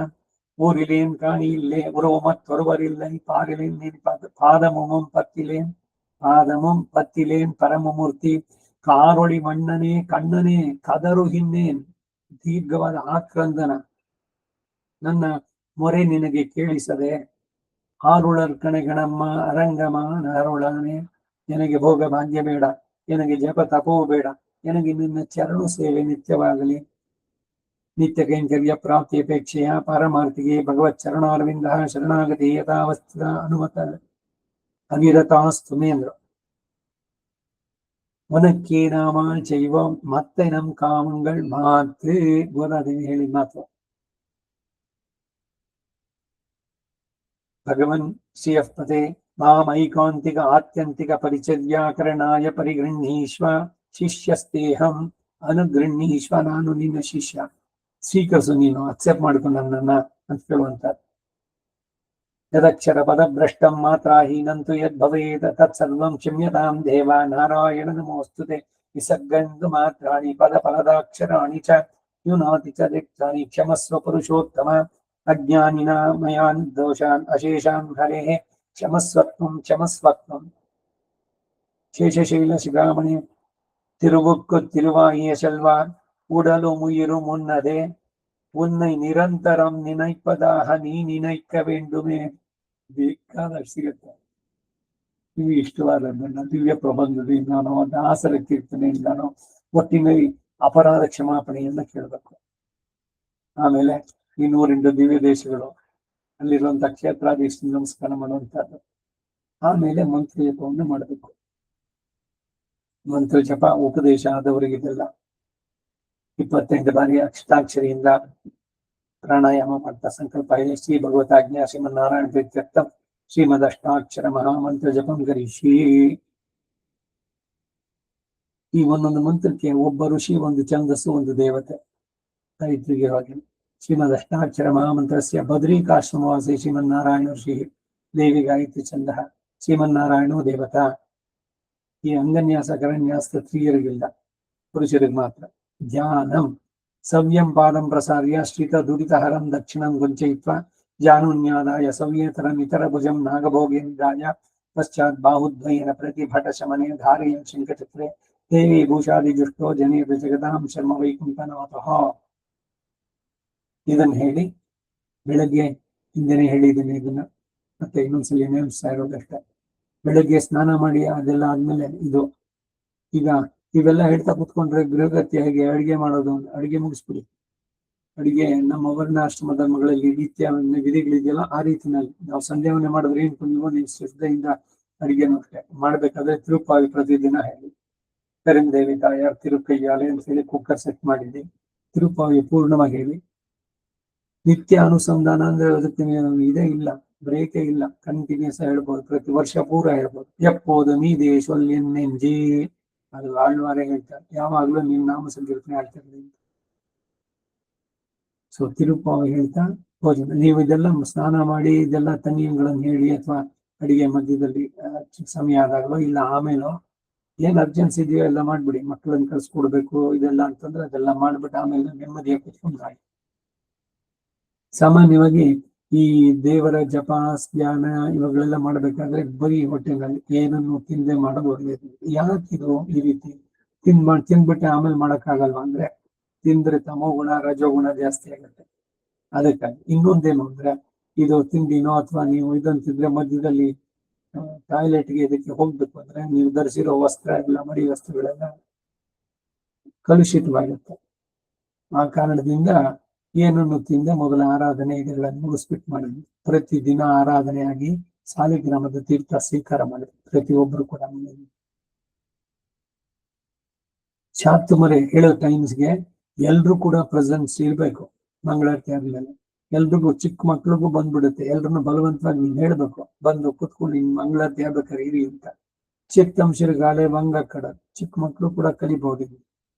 ஊரிலேன் காணியில்லே உறவுமற்றொருவரில்லை பாரிலேன் நீ பாதமும் பத்திலேன் ಪಾದಮಂ ಪತ್ತಿಲೇನ್ ಪರಮಮೂರ್ತಿ. ಕಾರೊಳಿ ಮಣ್ಣನೇ ಕಣ್ಣನೇ ಕದರುಹಿನ್ನೇನ್. ದೀರ್ಘವಾದ ಆಕ್ರಂದನ. ನನ್ನ ಮೊರೆ ನಿನಗೆ ಕೇಳಿಸದೆ ಆರುಳರ್ ಕಣೆಗಣಮ್ಮ ಅರಂಗಮಾನ ಅರುಳಾನೆ. ನನಗೆ ಭೋಗ ಭಾಗ್ಯ ಬೇಡ, ನನಗೆ ಜಪ ತಪವೂ ಬೇಡ, ನನಗೆ ನಿನ್ನ ಚರಣು ಸೇವೆ ನಿತ್ಯವಾಗಲಿ. ನಿತ್ಯ ಕೈಂಕರ್ಯ ಪ್ರಾಪ್ತಿ ಅಪೇಕ್ಷೆಯ ಪಾರಮಾರ್ಥಿಗೆ ಭಗವತ್ ಚರಣಾರವಿಂದ ಶರಣಾಗತಿ ಯಥಾವಸ್ಥಿತ ಅನುಮತ ಅವಿರತಾಸ್ತು ಮೇಂದ್ರ. உனக்கே நாமால் செய்வோம் மத்த நம் காமங்கள் மாத்து. ಗೋದಾದೇವಿ ಹೇಳಿದ ಮಾತು. ಭಗವನ್ ಶ್ರೀಯಃ ಪದೇ ಮಾಮೈಕಾಂತಿಕ ಆತ್ಯಂತಿಕ ಪರಿಚರ್ಯಾಕರಣಾಯ ಪರಿಗೃಹೀಶ್ವ. ಶಿಷ್ಯಸ್ತೇಹಂ ಅನುಗೃಹೀಶ್ವ. ನಾನು ನಿನ್ನ ಶಿಷ್ಯ, ಸ್ವೀಕರಿಸು, ನೀನು ಅಕ್ಸೆಪ್ಟ್ ಮಾಡ್ಕೊಂಡು ನನ್ನನ್ನ ಅಂತ ಕೇಳುವಂತ. ಯದಕ್ಷರ ಪದಭ್ರಷ್ಟಂ ಮಾತ್ರಾಹೀನಂತು ಯದ್ಭವೇತ್ ತತ್ಸರ್ವಂ ಕ್ಷಮ್ಯತಾಂ ದೇವ. ನಾರಾಯಣ ನಮೋಸ್ತುತೆ. ವಿಸರ್ಗಂತು ಮಾತ್ರಾಣಿ ಪದ ಫಲದಾಕ್ಷರಾಣಿ ಚ ನ್ಯೂನಾತಿ ಚ ದಿಕ್ತಾನಿ ಕ್ಷಮಸ್ವ ಪುರುಷೋತ್ತಮ. ಅಜ್ಞಾನಿನಾ ಮಯಾನ್ ದೋಷಾನ್ ಅಶೇಷಾನ್ ಹರೇಃ ಕ್ಷಮಸ್ವತ್ವಂ ಕ್ಷಮಸ್ವತ್ವಂ. ಶೇಷಶೈಲ ಶಿಖಾಮಣಿ ತಿರುವುಕ್ಕು ತಿರುವಾಯಿಯ ಶೆಲ್ವಾರ್ ಉಡಲು ಮುಯಿರು ಮುನ್ನದೆ ಉನ್ನೈ ನಿರಂತರಂ ನಿನೈಪದಾಹ ನೀ ನಿನೈಕ ವೇಂಡುಮೆ. ಬೇಕಾದಷ್ಟು ಸಿಗುತ್ತೆ. ನೀವು ಇಷ್ಟವಾದದ್ದನ್ನ ದಿವ್ಯ ಪ್ರಬಂಧದಿಂದಾನೋ ದಾಸರ ಕೀರ್ತನೆಯಿಂದಾನೋ ಒಟ್ಟಿನಲ್ಲಿ ಅಪರಾಧ ಕ್ಷಮಾಪಣೆಯನ್ನ ಕೇಳಬೇಕು. ಆಮೇಲೆ ಈ 108 ದಿವ್ಯ ದೇಶಗಳು, ಅಲ್ಲಿರುವಂತಹ ಕ್ಷೇತ್ರಾಧೀಶ ನಮಸ್ಕಾರ ಮಾಡುವಂತಹದ್ದು. ಆಮೇಲೆ ಮಂತ್ರ ಜಪವನ್ನು ಮಾಡಬೇಕು. ಮಂತ್ರ ಜಪ ಉಪದೇಶ ಆದವರಿಗಿದೆಲ್ಲ 28 ಬಾರಿ ಅಷ್ಟಾಕ್ಷರಿಯಿಂದ ಪ್ರಾಣಾಯಾಮ ಮಾಡ್ತಾ ಸಂಕಲ್ಪ ಇದೆ. ಶ್ರೀ ಭಗವತಾಜ್ಞಾ ಶ್ರೀಮನ್ನಾರಾಯಣ ಪ್ರೀತ್ಯರ್ಥಂ ಶ್ರೀಮದ್ ಅಷ್ಟಾಕ್ಷರ ಮಹಾಮಂತ್ರ ಜಪಂ ಕರಿಷ್ಯೆ. ಈ ಒಂದೊಂದು ಮಂತ್ರಕ್ಕೆ ಒಬ್ಬ ಋಷಿ, ಒಂದು ಛಂದಸ್ಸು, ಒಂದು ದೇವತೆ ರೈತರಿಗೆ ಹಾಗೆ. ಶ್ರೀಮದಷ್ಟಾಕ್ಷರ ಮಹಾಮಂತ್ರಸ್ಯ ಬದ್ರಿಕಾಶ್ರಮವಾಸಿ ಶ್ರೀಮನ್ನಾರಾಯಣ ಋಷಿ ದೇವಿ ಗಾಯತ್ರಿ ಚಂದ ಶ್ರೀಮನ್ನಾರಾಯಣೋ ದೇವತಾ. ಈ ಅಂಗನ್ಯಾಸ ಕರನ್ಯಾಸ ಸ್ತ್ರೀಯರಿಗಿಲ್ಲ, ಪುರುಷರಿಗೆ ಮಾತ್ರ. ಧ್ಯಾನಂ ಸವ್ಯಂ ಪಾದಂ ಪ್ರಸಾರ್ಯ ಶ್ರೀತ ದುರಿತಹರಂ ದಕ್ಷಿಣಂ ಗುಂಚಯಿತ್ವ ಜಾನುನ್ಯಾದಾಯ ಸವ್ಯೇತರಂ ಇತರ ಭುಜಂ ನಾಗಭೋಗೇಂದ್ರಾಯ ಪಶ್ಚಾತ್ ಬಾಹುದ್ವಯೇನ ಪ್ರತಿಭಟ ಶಮನೆ ಧಾರಯನ್ ಶಂಖಚಕ್ರೆ ದೇವಿ ಭೂಷಾದಿಜುಷ್ಟೋ ಜನೇತ ಜಗದಾಂ ಶರ್ಮ ವೈಕುಂಠನಾಥಃ. ಇದನ್ನು ಹೇಳಿ ಬೆಳಗ್ಗೆ ಹಿಂದೆನೆ ಹೇಳಿದ್ದೀನಿ, ಇದನ್ನ ಮತ್ತೆ ಇನ್ನೊಂದ್ಸಲಿ ನೆನಪಿಸ್ತಾ ಇರೋದಷ್ಟೇ. ಬೆಳಗ್ಗೆ ಸ್ನಾನ ಮಾಡಿ ಅದೆಲ್ಲ ಆದ್ಮೇಲೆ ಇದು ಈಗ ಇವೆಲ್ಲ ಹೇಳ್ತಾ ಕೂತ್ಕೊಂಡ್ರೆ ಗೃಹಗತಿ ಹೇಗೆ ಅಡಿಗೆ ಮಾಡೋದು, ಅಡಿಗೆ ಮುಗಿಸ್ಬಿಡಿ. ಅಡಿಗೆ ನಮ್ಮ ವರ್ಣಾಶ್ರಮ ಧರ್ಮಗಳಲ್ಲಿ ನಿತ್ಯ ವಿಧಿಗಳಿದೆಯಲ್ಲ, ಆ ರೀತಿನಲ್ಲಿ ನಾವು ಸಂಧ್ಯಾವನೆ ಮಾಡಿದ್ರೆ ಏನ್ ನೀವು ನೀವು ಶ್ರದ್ಧೆಯಿಂದ ಅಡಿಗೆನೂ ಅಷ್ಟೇ ಮಾಡ್ಬೇಕಾದ್ರೆ ತಿರುಪಾವಿ ಪ್ರತಿದಿನ ಹೇಳಿ. ಕರಿಂದೇವಿ ತಾಯಾರ್ ತಿರುಕೈಯಾಲೆ ಅಂತ ಹೇಳಿ ಕುಕ್ಕರ್ ಸೆಟ್ ಮಾಡಿದ್ವಿ. ತಿರುಪಾವಿ ಪೂರ್ಣವಾಗಿ ಹೇಳಿ. ನಿತ್ಯ ಅನುಸಂಧಾನ ಅಂದ್ರೆ ಅದಕ್ಕೆ ಇದೇ ಇಲ್ಲ, ಬ್ರೇಕೇ ಇಲ್ಲ, ಕಂಟಿನ್ಯೂಸ್ ಹೇಳ್ಬೋದು, ಪ್ರತಿ ವರ್ಷ ಪೂರ ಹೇಳ್ಬೋದು. ಎಪ್ಪೋದು ನೀ ಸೊಲ್ಲೆನ್ನೆಂಜಿ, ಅದು ಆಳ್ವಾರೆ ಹೇಳ್ತಾರೆ, ಯಾವಾಗ್ಲೂ ನಿನ್ನ ನಾಮ ಸಂಕೀರ್ತನೆ ಆಗ್ತಿರ್ಲಿ. ಸೊ ತಿರುಪಾವಿ ಹೇಳ್ತಾ ಭೋಜನ, ನೀವು ಇದೆಲ್ಲ ಸ್ನಾನ ಮಾಡಿ ಇದೆಲ್ಲ ತನಿಯಗಳನ್ನು ಹೇಳಿ ಅಥವಾ ಅಡಿಗೆ ಮಧ್ಯದಲ್ಲಿ ಸಮಯ ಆದಾಗಲೋ ಇಲ್ಲ ಆಮೇಲೋ ಏನ್ ಅರ್ಜೆನ್ಸಿ ಇದೆಯೋ ಎಲ್ಲ ಮಾಡ್ಬಿಡಿ. ಮಕ್ಕಳನ್ನ ಕಳ್ಸ್ಕೊಡ್ಬೇಕು ಇದೆಲ್ಲ ಅಂತಂದ್ರೆ ಅದೆಲ್ಲ ಮಾಡ್ಬಿಟ್ಟು ಆಮೇಲೆ ನೆಮ್ಮದಿಯಾಗಿ ಕುತ್ಕೊಂಡು ಹಾಗೆ. ಸಾಮಾನ್ಯವಾಗಿ ಈ ದೇವರ ಜಪ ಧ್ಯಾನ ಇವಾಗಲೆಲ್ಲ ಮಾಡ್ಬೇಕಾದ್ರೆ ಬರೀ ಹೊಟ್ಟೆನಲ್ಲಿ ಏನನ್ನು ತಿಂದೆ ಮಾಡೋದು ಒಳ್ಳೆಯದು. ಯಾಕಿದು ಈ ರೀತಿ ತಿಂದ್ಬಿಟ್ಟೆ ಆಮೇಲೆ ಮಾಡಕ್ಕಾಗಲ್ವಾ ಅಂದ್ರೆ, ತಿಂದ್ರೆ ತಮೋ ಗುಣ ರಜೋಗುಣ ಜಾಸ್ತಿ ಆಗುತ್ತೆ. ಅದಕ್ಕಾಗಿ ಇನ್ನೊಂದೇನು ಅಂದ್ರೆ, ಇದು ತಿಂಡಿನೋ ಅಥವಾ ನೀವು ಇದನ್ನು ತಿಂದ್ರೆ ಮಧ್ಯದಲ್ಲಿ ಟಾಯ್ಲೆಟ್ಗೆ ಇದಕ್ಕೆ ಹೋಗ್ಬೇಕು ಅಂದ್ರೆ ನೀವು ಧರಿಸಿರೋ ವಸ್ತ್ರ ಎಲ್ಲ ಮಡಿ ವಸ್ತ್ರಗಳೆಲ್ಲ ಕಲುಷಿತವಾಗುತ್ತೆ. ಆ ಕಾರಣದಿಂದ ಏನನ್ನು ತಿಂದೆ ಮೊದಲ ಆರಾಧನೆ ಇದೆಗಳನ್ನು ಮುಗಿಸ್ಬಿಟ್ಟು ಮಾಡಿದ್ವಿ. ಪ್ರತಿದಿನ ಆರಾಧನೆಯಾಗಿ ಸಾಲಿಗ್ರಾಮದ ತೀರ್ಥ ಸ್ವೀಕಾರ ಮಾಡಿದ್ವಿ ಪ್ರತಿಯೊಬ್ಬರು ಕೂಡ. ಚಾತುಮರೆ ಹೇಳೋ ಟೈಮ್ಸ್ಗೆ ಎಲ್ರು ಕೂಡ ಪ್ರೆಸೆನ್ಸ್ ಇರ್ಬೇಕು. ಮಂಗಳಾರತಿ ಆದ್ಮೇಲೆ ಎಲ್ರಿಗೂ, ಚಿಕ್ಕ ಮಕ್ಳಿಗೂ ಬಂದ್ಬಿಡುತ್ತೆ, ಎಲ್ರನ್ನು ಬಲವಂತವಾಗಿ ನೀನ್ ಹೇಳ್ಬೇಕು, ಬಂದು ಕುತ್ಕೊಂಡು ನಿನ್ ಮಂಗಳಾರತಿ ಆಗ್ಬೇಕಾದ್ರೆ ಇರಿ ಅಂತ. ಚಿಕ್ಕ ತಂಶಿರ ಗಾಳೆ ಭಂಗ ಕಡ ಚಿಕ್ಕ ಮಕ್ಳು ಕೂಡ ಕಲಿಬಹುದು.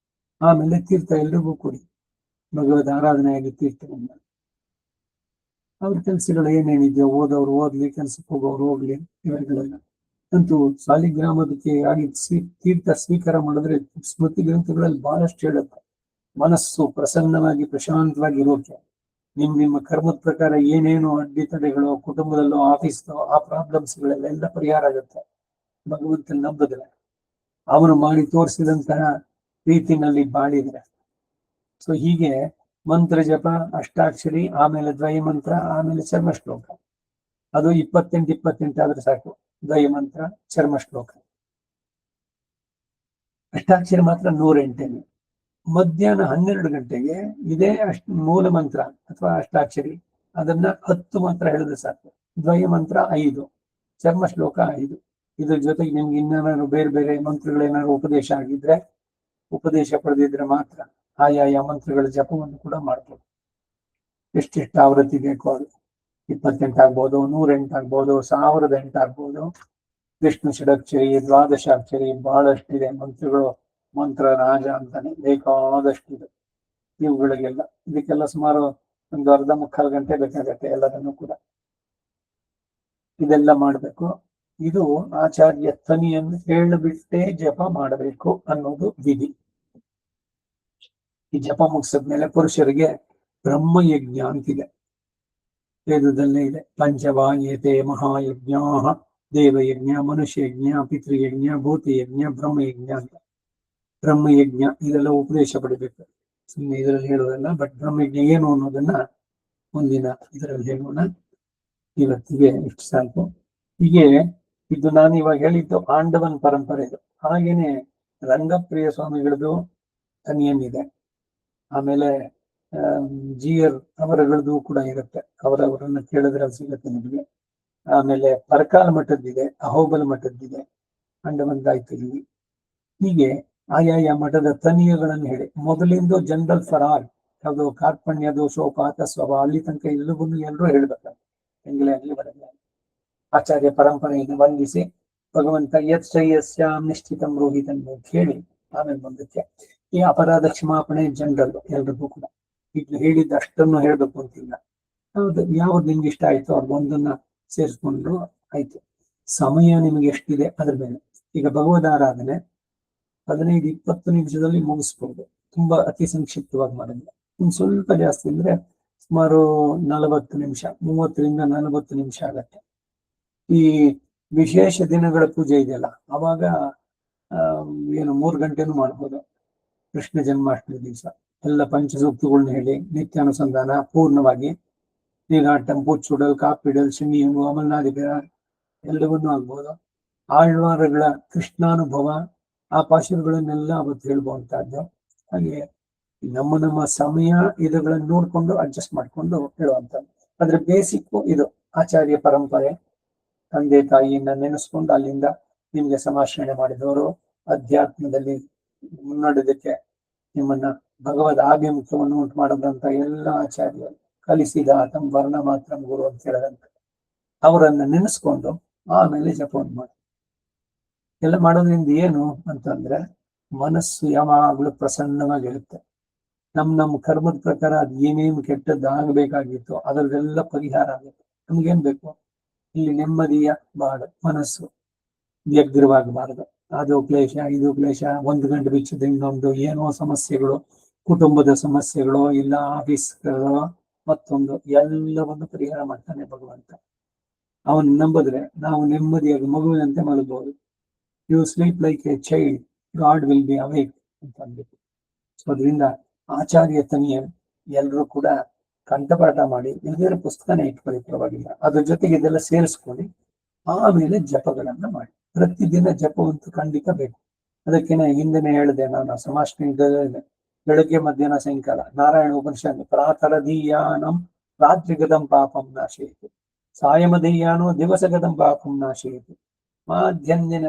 ಆಮೇಲೆ ತೀರ್ಥ ಎಲ್ರಿಗೂ ಕೊಡಿ, ಭಗವದ್ ಆರಾಧನೆಯಾಗಿ ತೀರ್ಥದಿಂದ. ಅವ್ರ ಕೆಲ್ಸಗಳು ಏನೇನಿದೆಯೋ ಓದೋರು ಓದ್ಲಿ, ಕೆಲ್ಸಕ್ಕೆ ಹೋಗೋರು ಹೋಗ್ಲಿ, ಇವರುಗಳೆಲ್ಲ ಅಂತೂ ಸಾಲಿಗ್ರಾಮದಕ್ಕೆ ಆಗಿ ತೀರ್ಥ ಸ್ವೀಕಾರ ಮಾಡಿದ್ರೆ ಸ್ಮೃತಿ ಗ್ರಂಥಗಳಲ್ಲಿ ಬಹಳಷ್ಟು ಹೇಳುತ್ತೆ. ಮನಸ್ಸು ಪ್ರಸನ್ನವಾಗಿ ಪ್ರಶಾಂತವಾಗಿ ಇರೋಕೆ, ನಿಮ್ಮ ಕರ್ಮದ ಪ್ರಕಾರ ಏನೇನು ಅಡ್ಡಿತಡೆಗಳು ಕುಟುಂಬದಲ್ಲೋ ಆಫೀಸ್ನೋ ಆ ಪ್ರಾಬ್ಲಮ್ಸ್ಗಳೆಲ್ಲ ಪರಿಹಾರ ಆಗುತ್ತೆ ಭಗವಂತನ ನಂಬಿದ್ರೆ, ಅವನು ಮಾಡಿ ತೋರಿಸಿದಂತಹ ರೀತಿನಲ್ಲಿ ಬಾಳಿದ್ರೆ. ಸೊ ಹೀಗೆ ಮಂತ್ರ ಜಪ, ಅಷ್ಟಾಕ್ಷರಿ, ಆಮೇಲೆ ದ್ವಯ ಮಂತ್ರ, ಆಮೇಲೆ ಚರ್ಮ ಶ್ಲೋಕ. ಅದು 28 ಆದ್ರೆ ಸಾಕು. ದ್ವಯ ಮಂತ್ರ, ಚರ್ಮ ಶ್ಲೋಕ. ಅಷ್ಟಾಕ್ಷರಿ ಮಾತ್ರ 108. ಮಧ್ಯಾಹ್ನ 12 ಗಂಟೆಗೆ ಇದೇ ಮೂಲ ಮಂತ್ರ ಅಥವಾ ಅಷ್ಟಾಕ್ಷರಿ ಅದನ್ನ 10 ಮಾತ್ರ ಹೇಳಿದ್ರೆ ಸಾಕು. ದ್ವಯ ಮಂತ್ರ 5, ಚರ್ಮ ಶ್ಲೋಕ 5. ಇದ್ರ ಜೊತೆಗೆ ನಿಮ್ಗೆ ಇನ್ನೇನಾದ್ರು ಬೇರೆ ಬೇರೆ ಮಂತ್ರಗಳೇನಾದ್ರು ಉಪದೇಶ ಆಗಿದ್ರೆ, ಉಪದೇಶ ಪಡೆದಿದ್ರೆ ಮಾತ್ರ ಆಯಾ ಮಂತ್ರಗಳ ಜಪವನ್ನು ಕೂಡ ಮಾಡ್ಬೋದು. ಎಷ್ಟೆಷ್ಟು ಆವೃತ್ತಿ ಬೇಕೋ ಅದು 28 ಆಗ್ಬೋದು, 108 ಆಗ್ಬೋದು, 1008 ಆಗ್ಬೋದು. ವಿಷ್ಣು ಷಡಕ್ಷರಿ, ದ್ವಾದಶಾಕ್ಷರಿ, ಬಹಳಷ್ಟಿದೆ ಮಂತ್ರಗಳು. ಮಂತ್ರ ರಾಜ ಅಂತಾನೆ ಬೇಕಾದಷ್ಟಿದೆ ಇವುಗಳಿಗೆಲ್ಲ. ಇದಕ್ಕೆಲ್ಲ ಸುಮಾರು ಒಂದು ಅರ್ಧ ಮುಕ್ಕಾಲು ಗಂಟೆ ಬೇಕಾಗತ್ತೆ ಎಲ್ಲದನ್ನು ಕೂಡ. ಇದೆಲ್ಲ ಮಾಡ್ಬೇಕು. ಇದು ಆಚಾರ್ಯ ತನಿಯನ್ನು ಹೇಳಿಬಿಟ್ಟೇ ಜಪ ಮಾಡಬೇಕು ಅನ್ನೋದು ವಿಧಿ. ಈ ಜಪ ಮುಗಿಸಿದ್ಮೇಲೆ ಪುರುಷರಿಗೆ ಬ್ರಹ್ಮಯಜ್ಞ ಅಂತಿದೆ, ವೇದದಲ್ಲೇ ಇದೆ. ಪಂಚವಾಯತೆ ಮಹಾಯಜ್ಞ, ದೇವಯಜ್ಞ, ಮನುಷ್ಯಯಜ್ಞ, ಪಿತೃಯಜ್ಞ, ಭೂತಯಜ್ಞ, ಬ್ರಹ್ಮಯಜ್ಞ ಅಂತ. ಬ್ರಹ್ಮಯಜ್ಞ ಇದೆಲ್ಲ ಉಪದೇಶ ಪಡಿಬೇಕು, ಸುಮ್ಮನೆ ಇದರಲ್ಲಿ ಹೇಳೋದಲ್ಲ. ಬಟ್ ಬ್ರಹ್ಮಯಜ್ಞ ಏನು ಅನ್ನೋದನ್ನ ಮುಂದಿನ ಇದರಲ್ಲಿ ಹೇಳೋಣ. ಇವತ್ತಿಗೆ ಇಷ್ಟು ಸಾಕು. ಹೀಗೆ ಇದು ನಾನು ಇವಾಗ ಹೇಳಿದ್ದು ಆಂಡವನ್ ಪರಂಪರೆ. ಇದು ಹಾಗೇನೆ ರಂಗಪ್ರಿಯ ಸ್ವಾಮಿಗಳದ್ದು ತನಿಯನ್ನಿದೆ. ಆಮೇಲೆ GR ಅವರಗಳದ್ದು ಕೂಡ ಇರುತ್ತೆ, ಅವರವರನ್ನ ಕೇಳಿದ್ರೆ ಸಿಗುತ್ತೆ ನಿಮಗೆ. ಆಮೇಲೆ ಪರಕಾಲ ಮಠದ್ದಿದೆ, ಅಹೋಬಲ ಮಠದ್ದಿದೆ, ಅಂಡವನ್ ಗಾಯತ್ರಿ. ಹೀಗೆ ಆಯಾಯ ಮಠದ ತನಿಯಗಳನ್ನು ಹೇಳಿ ಮೊದಲಿಂದ ಜನರಲ್ ಫಾರ್ ಆಲ್, ಯಾವುದು ಕಾರ್ಪಣ್ಯ ದೋಷೋಪಾತ ಸ್ವಭಾವ ಅಲ್ಲಿ ತನಕ ಎಲ್ಲರೂ ಹೇಳ್ಬೇಕಾಗ್ತದೆ. ಹೆಂಗಲೇ ಆಗಲಿ ಬರಲ್ಲ. ಆಚಾರ್ಯ ಪರಂಪರೆಯನ್ನು ವಂದಿಸಿ ಭಗವಂತ ಯತ್ ಶ್ರೇಯಸ್ಯಾಂ ನಿಶ್ಚಿತಂ ರೋಹಿತನ್ ಹೇಳಿ ಆಮೇಲೆ ಮುಂದಕ್ಕೆ ಈ ಅಪರಾಧ ಕ್ಷಮಾಪಣೆ ಜನರಲ್ ಎಲ್ರಿಗೂ ಕೂಡ ಈಗ ಹೇಳಿದ್ದಷ್ಟನ್ನು ಹೇಳ್ಬೇಕು ಅಂತಿಲ್ಲ. ಹೌದು, ಯಾವ್ದು ನಿಮ್ಗೆ ಇಷ್ಟ ಆಯ್ತು ಅವ್ರಿಗೆ ಒಂದನ್ನ ಸೇರಿಸ್ಕೊಂಡು ಆಯ್ತು. ಸಮಯ ನಿಮ್ಗೆ ಎಷ್ಟಿದೆ ಅದ್ರ ಮೇಲೆ. ಈಗ ಭಗವದಾರಾಧನೆ 15-20 ನಿಮಿಷದಲ್ಲಿ ಮುಗಿಸ್ಬೋದು, ತುಂಬಾ ಅತಿ ಸಂಕ್ಷಿಪ್ತವಾಗಿ ಮಾಡಿದ್ರೆ. ಇನ್ನು ಸ್ವಲ್ಪ ಜಾಸ್ತಿ ಅಂದ್ರೆ ಸುಮಾರು 40 ನಿಮಿಷ, 30-40 ನಿಮಿಷ ಆಗತ್ತೆ. ಈ ವಿಶೇಷ ದಿನಗಳ ಪೂಜೆ ಇದೆಯಲ್ಲ, ಅವಾಗ ಏನು 3 ಗಂಟೆನೂ ಮಾಡ್ಬೋದು. ಕೃಷ್ಣ ಜನ್ಮಾಷ್ಟಮಿ ದಿವಸ ಎಲ್ಲ ಪಂಚಸೂಕ್ತಗಳನ್ನ ಹೇಳಿ ನಿತ್ಯಾನುಸಂಧಾನ ಪೂರ್ಣವಾಗಿ, ನೀರಾಟಂ, ಪೂಚುಡಲ್, ಕಾಪಿಡಲ್, ಶಿಮಿಯು, ಅಮಲ್ನಾದಿಗಳ ಎಲ್ಲವನ್ನೂ ಆಗ್ಬೋದು. ಆಳ್ವಾರಗಳ ಕೃಷ್ಣಾನುಭವ ಆ ಪಾಶುರಗಳನ್ನೆಲ್ಲ ಅವತ್ತು ಹೇಳ್ಬಹುವಂತಹದ್ದು. ಹಾಗೆ ನಮ್ಮ ಸಮಯ ಇದುಗಳನ್ನು ನೋಡ್ಕೊಂಡು ಅಡ್ಜಸ್ಟ್ ಮಾಡ್ಕೊಂಡು ಹೇಳುವಂಥದ್ದು. ಅದ್ರ ಬೇಸಿಕ್ಕು ಇದು ಆಚಾರ್ಯ ಪರಂಪರೆ. ತಂದೆ ತಾಯಿಯನ್ನ ನೆನೆಸ್ಕೊಂಡು ಅಲ್ಲಿಂದ ನಿಮ್ಗೆ ಸಮಾಶ್ರಯಣೆ ಮಾಡಿದವರು, ಅಧ್ಯಾತ್ಮದಲ್ಲಿ ಮುನ್ನಡೆದಕ್ಕೆ ನಿಮ್ಮನ್ನ ಭಗವದ್ ಆಭಿಮುಖ್ಯವನ್ನು ಉಂಟು ಮಾಡದಂತ ಎಲ್ಲ ಆಚಾರ್ಯರು ಕಲಿಸಿದ ತಮ್ಮ ವರ್ಣ ಮಾತ್ರ ಗುರು ಅಂತ ಹೇಳದಂತ ಅವರನ್ನ ನೆನೆಸ್ಕೊಂಡು ಆಮೇಲೆ ಜಪವನ್ನು ಮಾಡಿ. ಎಲ್ಲ ಮಾಡೋದ್ರಿಂದ ಏನು ಅಂತಂದ್ರೆ ಮನಸ್ಸು ಯಾವಾಗ್ಲೂ ಪ್ರಸನ್ನವಾಗಿರುತ್ತೆ. ನಮ್ಮ ಕರ್ಮದ ಪ್ರಕಾರ ಅದ್ ಏನೇನು ಕೆಟ್ಟದ್ದಾಗಬೇಕಾಗಿತ್ತು ಅದರದೆಲ್ಲ ಪರಿಹಾರ ಆಗುತ್ತೆ. ನಮ್ಗೇನ್ ಬೇಕು? ಇಲ್ಲಿ ನೆಮ್ಮದಿಯ ಬಾಳು, ಮನಸ್ಸು ವ್ಯಗ್ರವಾಗಬಾರದು. ಅದು ಕ್ಲೇಶ, ಇದು ಕ್ಲೇಶ, 1 ಗಂಟೆ ಬಿಚ್ಚದ ಇನ್ನೊಂದು ಏನೋ ಸಮಸ್ಯೆಗಳು, ಕುಟುಂಬದ ಸಮಸ್ಯೆಗಳು, ಇಲ್ಲ ಆಫೀಸ್ಗಳು, ಮತ್ತೊಂದು ಎಲ್ಲವನ್ನು ಪರಿಹಾರ ಮಾಡ್ತಾನೆ ಭಗವಂತ. ಅವನ್ ನಂಬಿದ್ರೆ ನಾವು ನೆಮ್ಮದಿಯಾಗಿ ಮಗುವಿನಂತೆ ಮಲಗಬಹುದು. You sleep like a child, God will be awake ಅಂತ ಅನ್ಬೇಕು. ಸೊ ಅದರಿಂದ ಆಚಾರ್ಯ ತನಿಯ ಎಲ್ಲರೂ ಕೂಡ ಕಂಠಪಾಠ ಮಾಡಿ ಇಲ್ಲದೇ ಪುಸ್ತಕನೇ ಇಟ್ಕೊಳ್ಳಿ, ಪರವಾಗಿಲ್ಲ. ಅದ್ರ ಜೊತೆಗೆ ಇದೆಲ್ಲ ಸೇರಿಸ್ಕೊಳ್ಳಿ. ಆಮೇಲೆ ಜಪಗಳನ್ನ ಮಾಡಿ. ಪ್ರತಿದಿನ ಜಪವಂತೂ ಖಂಡಿತ ಬೇಕು. ಅದಕ್ಕೇನೆ ಹಿಂದೆನೆ ಹೇಳಿದೆ ನಾನು, ಸಮಾಷ್ಟ್ರ ಬೆಳಗ್ಗೆ ಮಧ್ಯಾಹ್ನ ಸಾಯಂಕಾಲ ನಾರಾಯಣ ಉಪನಿಷತ್ ಪ್ರಾತರದೀಯಾನಂ ರಾತ್ರಿಗದಂ ಪಾಪಂ ನಾಶಯತು, ಸಾಯಮದೀಯಾನೋ ದಿವಸಗದಂ ಪಾಪಂ ನಾಶಯತು, ಮಾಧ್ಯಂದಿನ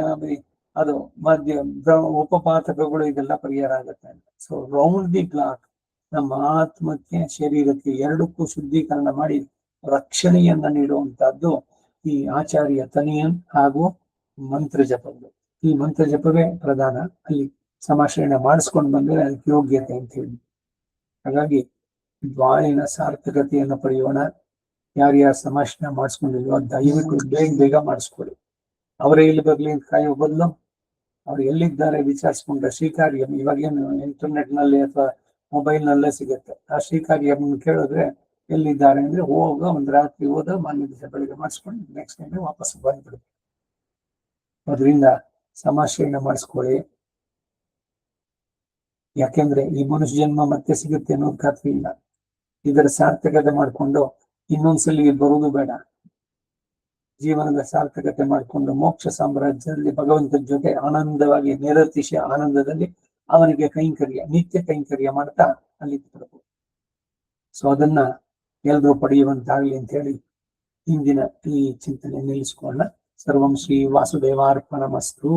ಅದು ಮಧ್ಯ ಉಪಪಾತಕಗಳು ಇದೆಲ್ಲ ಪರಿಹಾರ ಆಗುತ್ತೆ ಅಂತ. ಸೊ ರೌಂಡ್ ದಿ ಕ್ಲಾಕ್ ನಮ್ಮ ಆತ್ಮಕ್ಕೆ ಶರೀರಕ್ಕೆ ಎರಡಕ್ಕೂ ಶುದ್ಧೀಕರಣ ಮಾಡಿ ರಕ್ಷಣೆಯನ್ನ ನೀಡುವಂತಹದ್ದು ಈ ಆಚಾರ್ಯ ತನಿಯನ್ ಹಾಗೂ ಮಂತ್ರ ಜಪಗಳು. ಈ ಮಂತ್ರ ಜಪವೇ ಪ್ರಧಾನ. ಅಲ್ಲಿ ಸಮಾಶ್ರಯಣ ಮಾಡಿಸ್ಕೊಂಡು ಬಂದ್ರೆ ಅದಕ್ಕೆ ಯೋಗ್ಯತೆ ಅಂತ ಹೇಳಿ. ಹಾಗಾಗಿ ಬಾಳಿನ ಸಾರ್ಥಕತೆಯನ್ನು ಪಡೆಯೋಣ. ಯಾರ್ಯಾರು ಸಮಾಶ್ರಯ ಮಾಡಿಸ್ಕೊಂಡಿಲ್ವೋ ದಯವಿಟ್ಟು ಬೇಗ ಮಾಡಿಸ್ಕೊಳ್ಳಿ. ಅವರೇ ಇಲ್ಲಿ ಬರ್ಲಿ ಅಂತ ಕಾಯೋ ಬದಲು ಅವ್ರು ಎಲ್ಲಿದ್ದಾರೆ ವಿಚಾರಿಸ್ಕೊಂಡ್ರೆ ಶ್ರೀಕಾರ್ಯಂ ಇವಾಗೇನು ಇಂಟರ್ನೆಟ್ ನಲ್ಲಿ ಅಥವಾ ಮೊಬೈಲ್ ನಲ್ಲೇ ಸಿಗುತ್ತೆ. ಆ ಶ್ರೀಕಾರ್ಯಂ ಕೇಳಿದ್ರೆ ಎಲ್ಲಿದ್ದಾರೆ ಅಂದ್ರೆ ಒಂದ್ ರಾತ್ರಿ ಹೋದ ಮಾನ್ಯ ದಿವಸ ಬೆಳಿಗ್ಗೆ ಮಾಡಿಸ್ಕೊಂಡು ನೆಕ್ಸ್ಟ್ ಟೈಮ್ ವಾಪಸ್ ಬಂದ್ಬಿಡುತ್ತೆ. ಅದರಿಂದ ಸಮಾಶ್ರಯಣ ಮಾಡಿಸ್ಕೊಳ್ಳಿ. ಯಾಕೆಂದ್ರೆ ಈ ಮನುಷ್ಯ ಜನ್ಮ ಮತ್ತೆ ಸಿಗುತ್ತೆ ಅನ್ನೋದು ಖಾತ್ರಿ ಇಲ್ಲ. ಇದರ ಸಾರ್ಥಕತೆ ಮಾಡ್ಕೊಂಡು ಇನ್ನೊಂದ್ಸಲಿ ಬರುವುದು ಬೇಡ. ಜೀವನದ ಸಾರ್ಥಕತೆ ಮಾಡಿಕೊಂಡು ಮೋಕ್ಷ ಸಾಮ್ರಾಜ್ಯದಲ್ಲಿ ಭಗವಂತನ ಜೊತೆ ಆನಂದವಾಗಿ ನಿರತಿಶಯ ಆನಂದದಲ್ಲಿ ಅವನಿಗೆ ಕೈಂಕರ್ಯ, ನಿತ್ಯ ಕೈಂಕರ್ಯ ಮಾಡ್ತಾ ಅಲ್ಲಿ ಬರಬಹುದು. ಸೊ ಅದನ್ನ ಎಲ್ರೂ ಪಡೆಯುವಂತಾಗ್ಲಿ ಅಂತ ಹೇಳಿ ಇಂದಿನ ಈ ಚಿಂತನೆ ನಿಲ್ಲಿಸ್ಕೊಳ್ಳೋಣ. ಸರ್ವಂ ಶ್ರೀ ವಾಸುದೇವಾರ್ಪಣಮಸ್ತು.